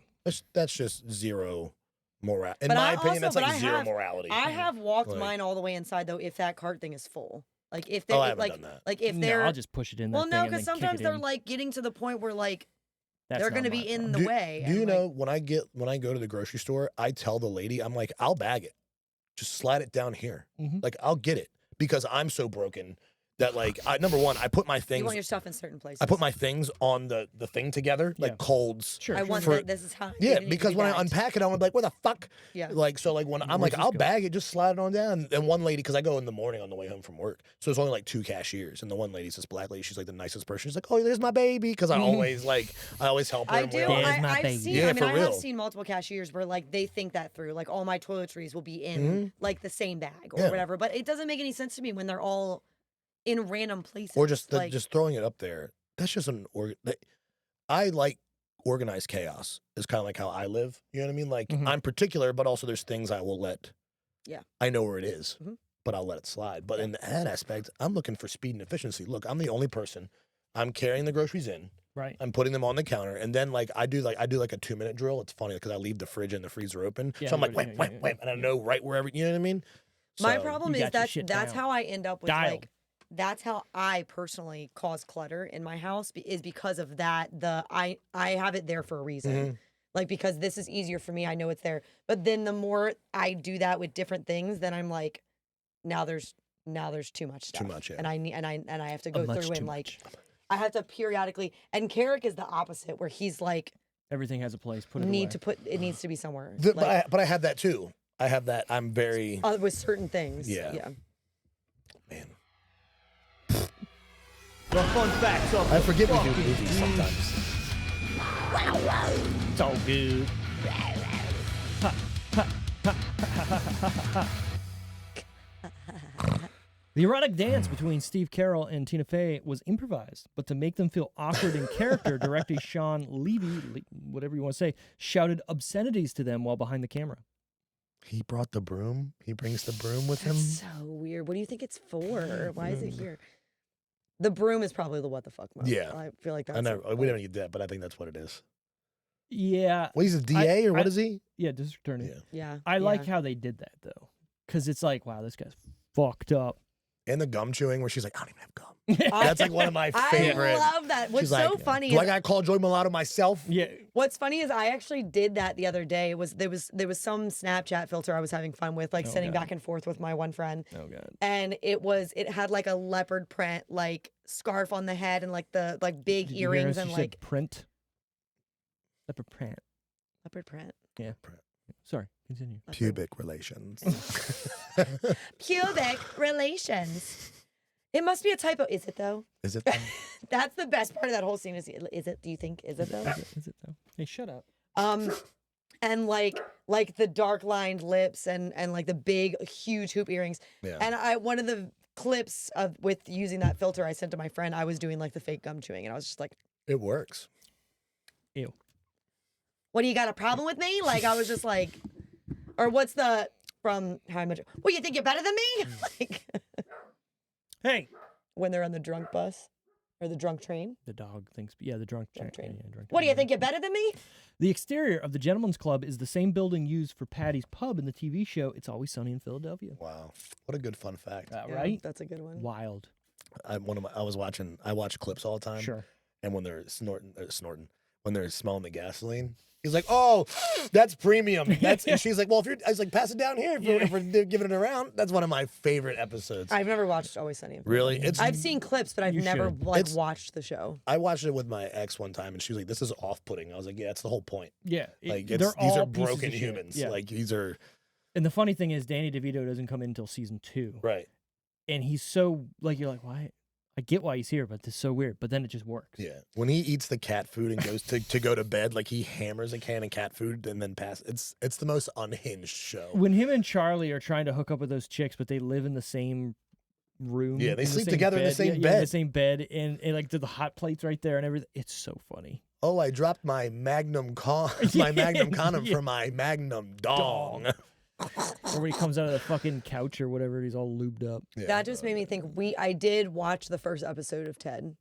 That's just zero morality. In my opinion, that's like zero morality. I have walked mine all the way inside though if that cart thing is full. Like if they I'll just push it in. Well, no, because sometimes they're like getting to the point where like they're going to be in the way. Do you know when I go to the grocery store, I tell the lady, I'm like, I'll bag it, just slide it down here, like I'll get it because I'm so broken that like number one, I put my things. You want your stuff in certain places. I put my things on the thing together, like colds. Sure. I want that. This is how. Yeah, because when I unpack it, I'm like, where the fuck? Yeah. Like so, like when I'm like, I'll bag it, just slide it on down. And one lady, because I go in the morning on the way home from work, so there's only like 2 cashiers, and the one lady's this black lady. She's like the nicest person. She's like, oh, there's my baby, because I always help her. I do. I've seen. Yeah, I mean, I have seen multiple cashiers where like they think that through. Like all my toiletries will be in like the same bag or whatever, but it doesn't make any sense to me when they're all in random places. Or just just throwing it up there. That's just I like organized chaos. Is kind of like how I live. You know what I mean? Like I'm particular, but also there's things I will let. Yeah. I know where it is, but I'll let it slide. But in that aspect, I'm looking for speed and efficiency. Look, I'm the only person. I'm carrying the groceries in. Right. I'm putting them on the counter, and then like I do like a 2-minute drill. It's funny because I leave the fridge and the freezer open, so I'm like wham, and I know right wherever. You know what I mean? My problem is that's how I end up with like. That's how I personally cause clutter in my house is because of that. I have it there for a reason. Like, because this is easier for me. I know it's there. But then the more I do that with different things, then I'm like, now there's too much stuff. Too much, yeah. And I have to go through and like, I have to periodically. And Carrick is the opposite, where he's like, everything has a place. It needs to be somewhere. But I have that too. I have that. I'm very with certain things. Yeah. Man. The fun facts of I forget we do movies sometimes. It's all good. The erotic dance between Steve Carell and Tina Fey was improvised, but to make them feel awkward in character, director Sean Levy, whatever you want to say, shouted obscenities to them while behind the camera. He brought the broom. He brings the broom with him. That's so weird. What do you think it's for? Why is it here? The broom is probably the what the fuck moment. Yeah. I feel like that's we don't need that, but I think that's what it is. Yeah. Well, he's a DA or what is he? Yeah, district attorney. Yeah. I like how they did that though. Because it's like, wow, this guy's fucked up. And the gum chewing where she's like, I don't even have gum. That's like one of my favorite. I love that. What's so funny is... Do I gotta call Joy Mulatto myself? Yeah. What's funny is I actually did that the other day. There was some Snapchat filter I was having fun with, like sending back and forth with my one friend. Oh god. And it had like a leopard print, like scarf on the head and like the big earrings and like print. Leopard print. Leopard print. Yeah. Sorry, continue. Pubic relations. Pubic relations. It must be a typo. Is it though? Is it? That's the best part of that whole scene. Is it? Do you think? Is it though? Is it though? Hey, shut up. And like the dark lined lips and like the big huge hoop earrings. Yeah. And one of the clips with using that filter I sent to my friend, I was doing like the fake gum chewing, and I was just like, it works. Ew. What, do you got a problem with me? Like, I was just like, or what's the from How I Met Your... Well, you think you're better than me? Like, hey, when they're on the drunk bus, Or the drunk train. The dog thinks, the drunk train. train. Yeah, drunk What do train. you think? You're better than me? The exterior of the Gentleman's Club is the same building used for Patty's Pub in the TV show It's Always Sunny in Philadelphia. Wow, what a good fun fact. Right? That's a good one. Wild. I watch clips all the time. Sure. And when they're snorting, when they're smelling the gasoline, he's like, "Oh, that's premium." And she's like, "Well, I was like, pass it down here if we're giving it around." That's one of my favorite episodes. I've never watched Always Sunny. Really? I've seen clips, but I've never watched the show. I watched it with my ex one time, and she was like, "This is off-putting." I was like, "Yeah, it's the whole point." Yeah. Like these these are all pieces broken of shit. humans. Yeah. Like these are And the funny thing is, Danny DeVito doesn't come in until season 2. right. And he's so, like, you're like, why? I get why he's here, but it's so weird. But then it just works. Yeah. When he eats the cat food and goes to go to bed, like he hammers a can of cat food and then it's the most unhinged show. When him and Charlie are trying to hook up with those chicks, but they live in the same room. Yeah, they in the sleep same together in the bed. same Yeah, bed. in the same bed, and like the hot plates right there and everything. It's so funny. Oh, I dropped my Magnum condom for my Magnum dong. Or when he comes out of the fucking couch or whatever, he's all lubed up. Yeah. That just made me think. I did watch the first episode of Ted.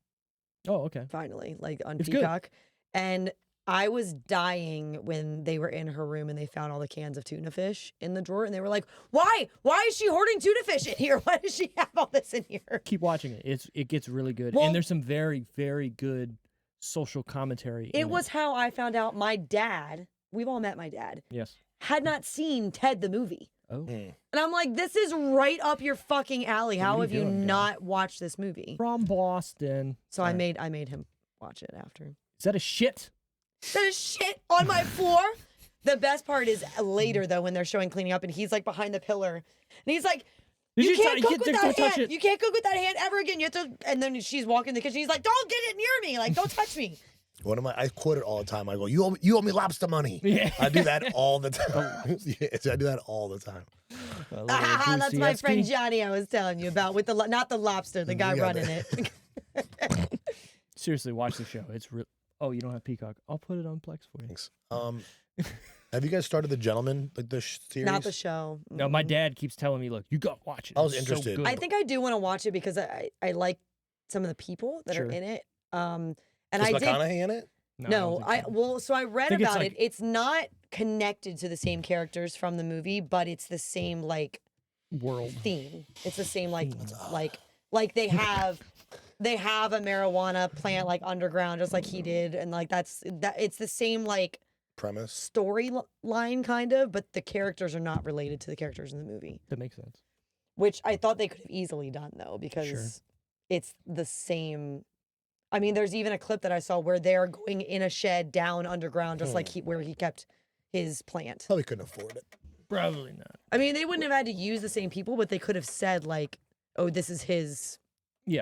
Oh, okay. Finally, like on It's good. Peacock, and I was dying when they were in her room and they found all the cans of tuna fish in the drawer, and they were like, "Why? Why is she hoarding tuna fish in here? Why does she have all this in here?" Keep watching it. It gets really good, Well, and there's some very, very good social commentary. It was how I found out my dad. We've all met my dad. Yes. Had not seen Ted the movie. Oh. And I'm like, this is right up your fucking alley. How are have you you doing, not watched this movie? From Boston. So I made him watch it after. Is that a shit? There's shit on my floor. The best part is later though when they're showing cleaning up and he's like behind the pillar and he's like, you can't cook with that hand. You can't cook with that hand ever again. You have to. And then she's walking in the kitchen. He's like, don't get it near me. Like, don't touch me. I quote it all the time. I go, you owe me lobster money. Yeah. I do that all the time. Yes, I do that all the time. That's my friend Johnny I was telling you about with not the lobster, the guy running it. Seriously, watch the show. It's real. Oh, you don't have Peacock? I'll put it on Plex for you. Thanks. Have you guys started The Gentleman, like the series? Not the show. No, my dad keeps telling me, look, you got to watch it. I was It's interested. So good. I think I do want to watch it because I like some of the people that are in it. And Is I did. McConaughey in it? No, so I read about like, it. It's not connected to the same characters from the movie, but it's the same like world theme. It's the same like they have a marijuana plant like underground just like he did, and like it's the same like premise storyline kind of, but the characters are not related to the characters in the movie. That makes sense. Which I thought they could have easily done though, because it's the same. I mean, there's even a clip that I saw where they're going in a shed down underground, just like where he kept his plant. Probably couldn't afford it. Probably not. I mean, they wouldn't have had to use the same people, but they could have said like, "Oh, this is his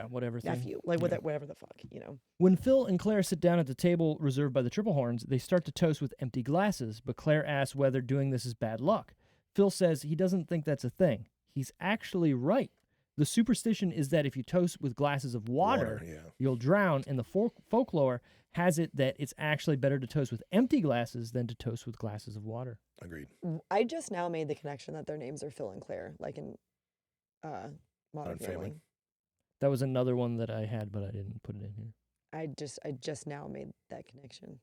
whatever thing. nephew," like whatever the fuck, you know. When Phil and Claire sit down at the table reserved by the Triple Horns, they start to toast with empty glasses, but Claire asks whether doing this is bad luck. Phil says he doesn't think that's a thing. He's actually right. The superstition is that if you toast with glasses of water you'll drown, and the folklore has it that it's actually better to toast with empty glasses than to toast with glasses of water. Agreed. I just now made the connection that their names are Phil and Claire, like in Modern Family. That was another one that I had, but I didn't put it in here. I just now made that connection.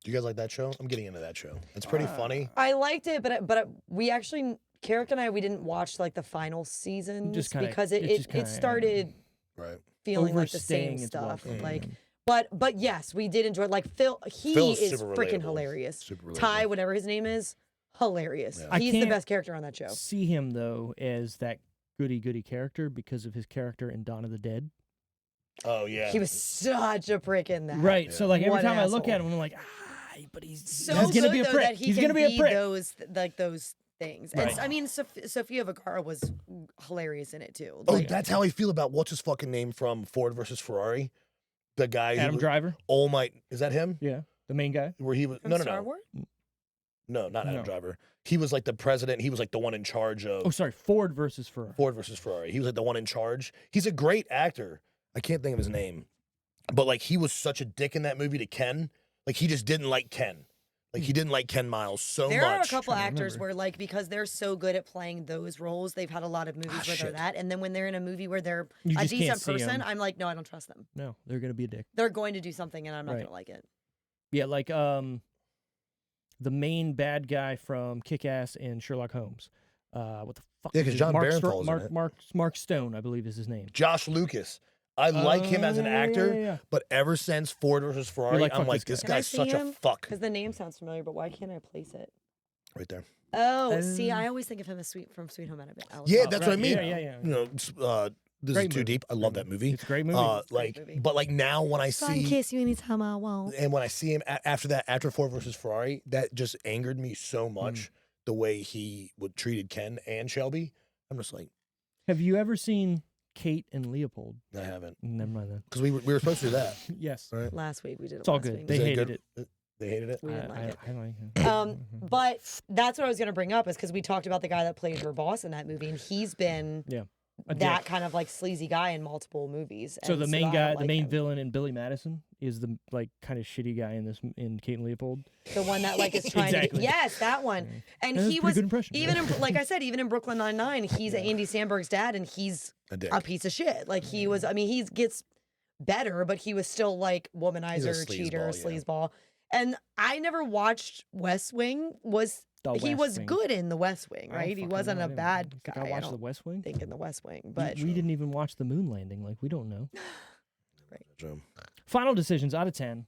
Do you guys like that show? I'm getting into that show. It's pretty funny. I liked it, but we actually, Carrick and I, we didn't watch like the final season because it started feeling like the same stuff. Like, but yes, we did enjoy it. Like Phil is freaking hilarious. Ty, whatever his name is, hilarious. Yeah. He's the best character on that show. See him though as that goody character because of his character in Dawn of the Dead. Oh yeah, he was such a prick in that. Right. Yeah. So like every time I look at him, I'm like, but he's gonna be a prick. He's gonna be a prick. Those things. Right. And I mean, Sofia Vergara was hilarious in it too. Like, that's how I feel about what's his fucking name from Ford versus Ferrari, the guy. Adam Driver. Oh my, is that him? Yeah, the main guy. Where he was Star Wars? No, not Adam Driver. He was like the president. He was like the one in charge of. Oh, sorry, Ford versus Ferrari. Ford versus Ferrari. He was like the one in charge. He's a great actor. I can't think of his name, but like he was such a dick in that movie to Ken. Like he just didn't like Ken. Like he didn't like Ken Miles so There much. are a couple Trying to actors remember. where, like, because they're so good at playing those roles, they've had a lot of movies where they're shit. that. And then when they're in a movie where they're You a just can't decent see person, 'em. I'm like, no, I don't trust them. No, they're gonna be a dick. They're going to do something, and I'm not Right. going to like it. Yeah, like the main bad guy from Kick-Ass and Sherlock Holmes. What the fuck? Yeah, is 'cause his- John Mark Barenthal's in it. Mark Stone, I believe, is his name. Josh Lucas. I like him as an Yeah, actor, yeah. but ever since Ford versus Ferrari, like, I'm fuck like, this this Can I guy's see such a him? fuck. Because the name sounds familiar, but why can't I place it? Right there. Oh, see, I always think of him as from Sweet Home Alabama. Yeah, that's what I right, mean. yeah. You know, this Great is too movie. deep. I love that movie. It's a great movie. great movie. But like now when I So I can see, kiss you anytime I want. and when I see him after that, after Ford versus Ferrari, that just angered me so Mm. much. The way he would treated Ken and Shelby, I'm just like, Have you ever seen Kate and Leopold? I haven't, Never mind that. because we were supposed to do that. Yes. Right? Last week we did it. It's all last good. week. They Is that hated good? it. They hated it. We didn't like it. I like it. But that's what I was going to bring up is because we talked about the guy that played her boss in that movie, and he's been A that dick. kind of like sleazy guy in multiple movies. So and the main I guy, don't the like main him. villain in Billy Madison is the like kind of shitty guy in Kate and Leopold. The one that like is trying Exactly. to yes, that one. And That's a he pretty was good impression. even in, like I said, even in Brooklyn Nine-Nine, he's Andy Samberg's dad, and he's A dick. a piece of shit. Like he was. I mean, he gets better, but he was still like womanizer, sleazeball, cheater, yeah. sleazeball. And I never watched West Wing. He was good in the West Wing, I don't right? He fucking wasn't know. a bad think guy. I I watched The don't West Wing. think in the West Wing, but We didn't even watch the moon landing. Like we don't know. True. Final decisions out of 10.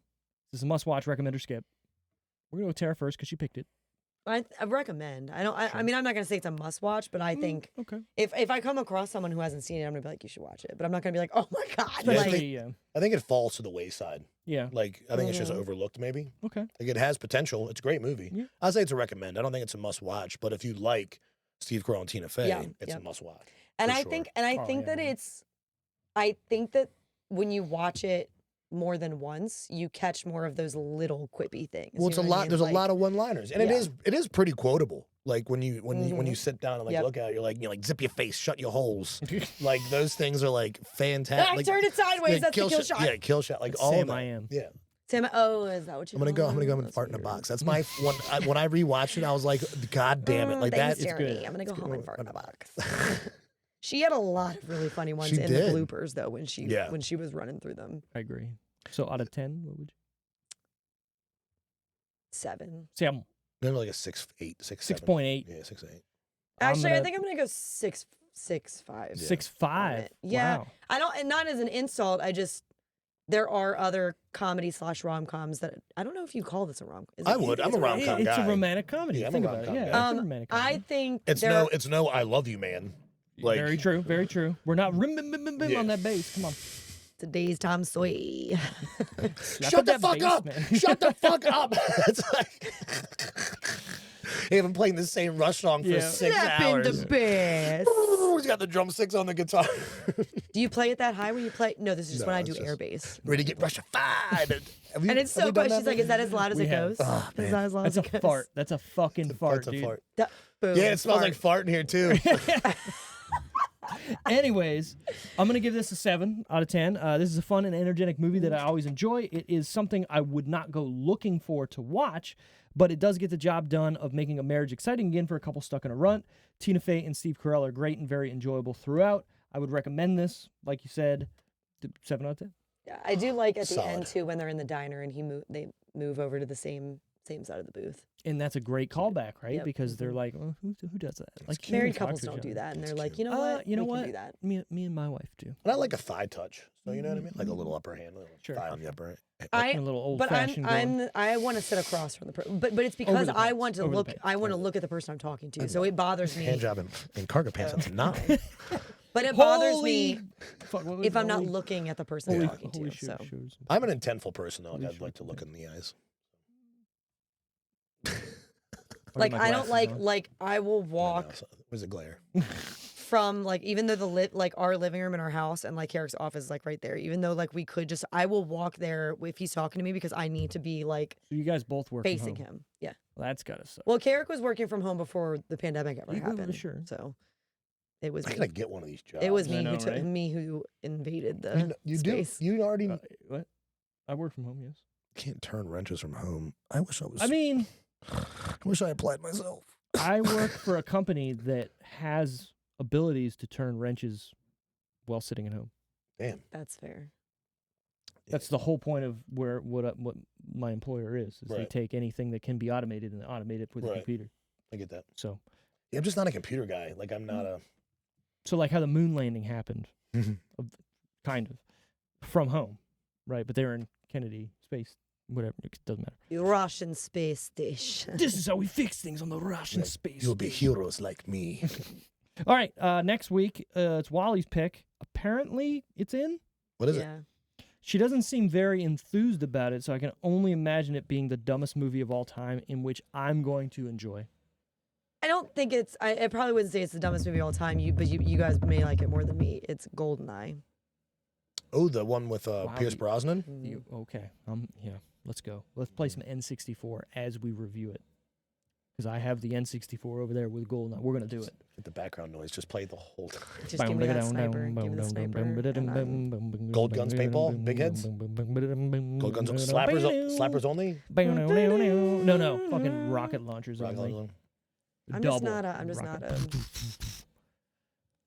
This is a must-watch, recommend or skip. We're gonna go with Tara first because she picked it. I recommend. I mean, I'm not gonna say it's a must-watch, but I think Okay. if I come across someone who hasn't seen it, I'm gonna be like, you should watch it. But I'm not gonna be like, oh my god, Yeah, I like, Especially, I think it falls to the wayside. yeah. Like I think it's just Mhm. overlooked. Maybe Okay. like it has potential. It's a great movie. Yeah. I'd say it's a recommend. I don't think it's a must watch. But if you like Steve Carell and Tina Fey, Yeah, it's yeah. a must watch. and for I sure. think Oh, that yeah. I think that when you watch it more than once, you catch more of those little quippy things. Well, it's you a know what I lot. mean? There's Like, a lot of one-liners, and Yeah. it is pretty quotable. Like when you Mhm. sit down and like Yep. look at it, you're like zip your face, shut your holes. Like those things are like Ah, fantastic. Like, turn it sideways. That's the kill shot. Yeah, kill shot. Like That's all Sam of that. I Am. Yeah, Sam, oh, is that what you? I'm gonna go. I'm gonna go call it? and That's fart in a weird. box. That's my one. When I rewatched it, I was like, God damn it! Like that. Thanks, It's Jeremy. good. I'm gonna go It's home good. and fart in a box. She had a lot of really funny ones She in did. the bloopers though when she Yeah. was running through them. I agree. So out of 10, what would you 7. say? I'm Maybe like a 6.8, 6.7. 6.8. Yeah, 6.8. Actually, I gonna- think I'm gonna go 6.5. 6.5. Yeah. Wow. I don't, and not as an insult. There are other comedy/rom-coms that I don't know if you call this a rom. I would. I'm a rom-com It's a guy. romantic comedy. Yeah, I'm a Think about it. rom-com Yeah, guy. it's a romantic comedy. I think It's no. I love you, man. Like very true. Very true. We're not rim Yeah. on that bass. Come on. today's Tom Sawyer. Slap Shut up the that fuck bass, up! man. Shut the fuck up! It's like they've been playing the same Rush song for Yeah. 6 Slapping hours. the bass. He's got the drumsticks on the guitar. Do you play it that high when you play? No, this is just No, when I do it's just- air bass. Ready to get Rushified. Have you- And it's have so you done good. that She's like, before? "Is that as loud as We it have. goes? Oh, Is man. that as loud That's a as it goes?" fart. That's a fucking fart, It's a dude. fart. Boom, Yeah, it smells fart. like fart in here too. Anyways, I'm gonna give this a 7 out of 10. This is a fun and energetic movie that I always enjoy. It is something I would not go looking for to watch, but it does get the job done of making a marriage exciting again for a couple stuck in a rut. Tina Fey and Steve Carell are great and very enjoyable throughout. I would recommend this, like you said, 7 out of 10. Yeah, I do like at the Solid. end too when they're in the diner and they move over to the same side of the booth. And that's a great callback, right? Yep. Because they're like, well, who does that? Like cute. Married humans talk couples to each don't do other. that, and It's they're like, cute. you know what? You know We can what? do that. Me and my wife do. And I like a thigh touch. So you know what I mean? Like a little upper hand, a little Sure, thigh sure, on the upper hand. A little old But fashioned. I want to sit across from the person, but it's because the I pants, want to over the look. pants. I want to look at the person I'm talking to, so it bothers me. Hand job in cargo pants. That's not. But it bothers me Fuck, what was if I'm not holy- looking at the person I'm talking holy to. shoot, So shoes. I'm an intentful person though. Holy I'd like shit. to look in the eyes. like my I don't glasses on. like I will I know, walk so- Where's the glare? from like even though our living room in our house and like Eric's office is like right there. Even though like we could just I will walk there if he's talking to me because I need to be like So you guys both work facing from home. him. Yeah. Well, that's gotta suck. Well, Carrick was working from home before the pandemic ever Yeah, happened. sure. So it was I me. gotta get one of these jobs. It was I me know, who took right? me who invaded the You do. space. You already. What? I work from home, yes. Can't turn wrenches from home. I wish I was. I mean, I wish I applied myself. I work for a company that has abilities to turn wrenches while sitting at home. Damn. That's fair. That's the whole point of what my employer is they Right. take anything that can be automated and automate it with a Right. computer. I get that. So, Yeah, I'm just not a computer guy. Like I'm not a. so like how the moon landing happened, kind of, from home, right? But they were in Kennedy Space, whatever. It doesn't matter. The Russian space station. This is how we fix things on the Russian Yeah, space. You'll be station. heroes like me. All right, next week it's Wally's pick. Apparently, it's in. What is it? Yeah. She doesn't seem very enthused about it, so I can only imagine it being the dumbest movie of all time, in which I'm going to enjoy. I don't think it's. I probably wouldn't say it's the dumbest movie of all time. But you guys may like it more than me. It's GoldenEye. Oh, the one with Pierce Brosnan. Okay, yeah, let's go. Let's play some N64 as we review it, because I have the N64 over there with GoldenEye. We're gonna do it. The background noise. Just play the whole time. Just give me that sniper. Give me the sniper. Gold guns paintball? Big heads? Gold guns slappers only? No, fucking rocket launchers Rocket only. launcher. I'm just not a.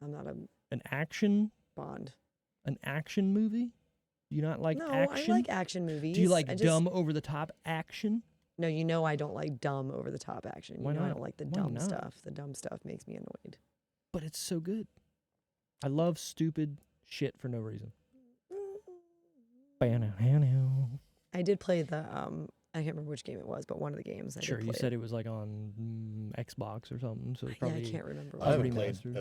I'm not a an action Bond. An action movie? Do you not like No, action? I like action movies. Do you like dumb over the top action? No, you know I don't like dumb over the top action. Why You know I not? don't like the Why dumb not? stuff. The dumb stuff makes me annoyed. But it's so good. I love stupid shit for no reason. I did play the I can't remember which game it was, but one of the games. Sure, you said it was like on Xbox or something, so it's Yeah, probably I can't remember. I haven't remastered.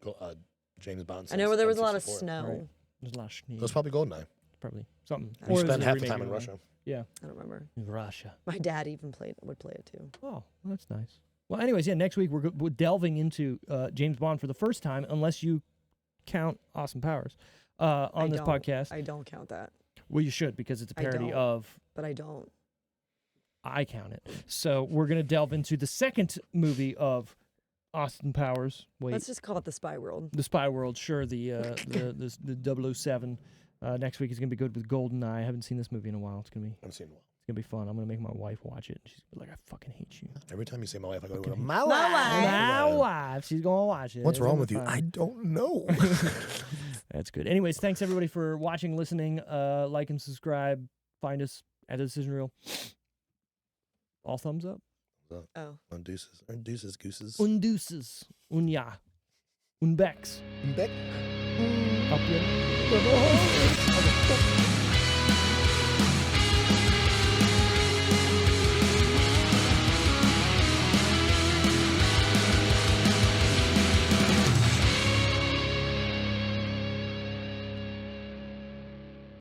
played James Bond. I know where there was a lot of since N64. snow. Right. There's a lot of It sneeze. was probably GoldenEye. Probably something. I You Or is spend it a half the remake time in of it? Russia. Yeah, I don't remember. Russia. My dad even would play it too. Oh, that's nice. Well, anyways, yeah, next week we're delving into James Bond for the first time, unless you count Austin Powers on this podcast. I don't count that, Well, you should, because it's a I parody don't. of but I don't. I count it. So we're going to delve into the second movie of Austin Powers. Wait, Let's just call it The Spy World. the Spy World. Sure, the 007. Next week is going to be good with GoldenEye. I haven't seen this movie in a while. It's going to be I haven't seen it in a while. It's gonna be fun. I'm gonna make my wife watch it. She's gonna be like, I fucking hate you. Every time you say my wife, I go to Fucking my My wife. wife. My wife. She's gonna watch it. What's It's wrong gonna with be you? fun. I don't know. That's good. Anyways, thanks everybody for watching, listening. Like and subscribe. Find us at the Decision Reel. All thumbs up. Oh. On deuces. Or deuces, gooses. Un deuces. Un ja. Un becks. Beck. Up in.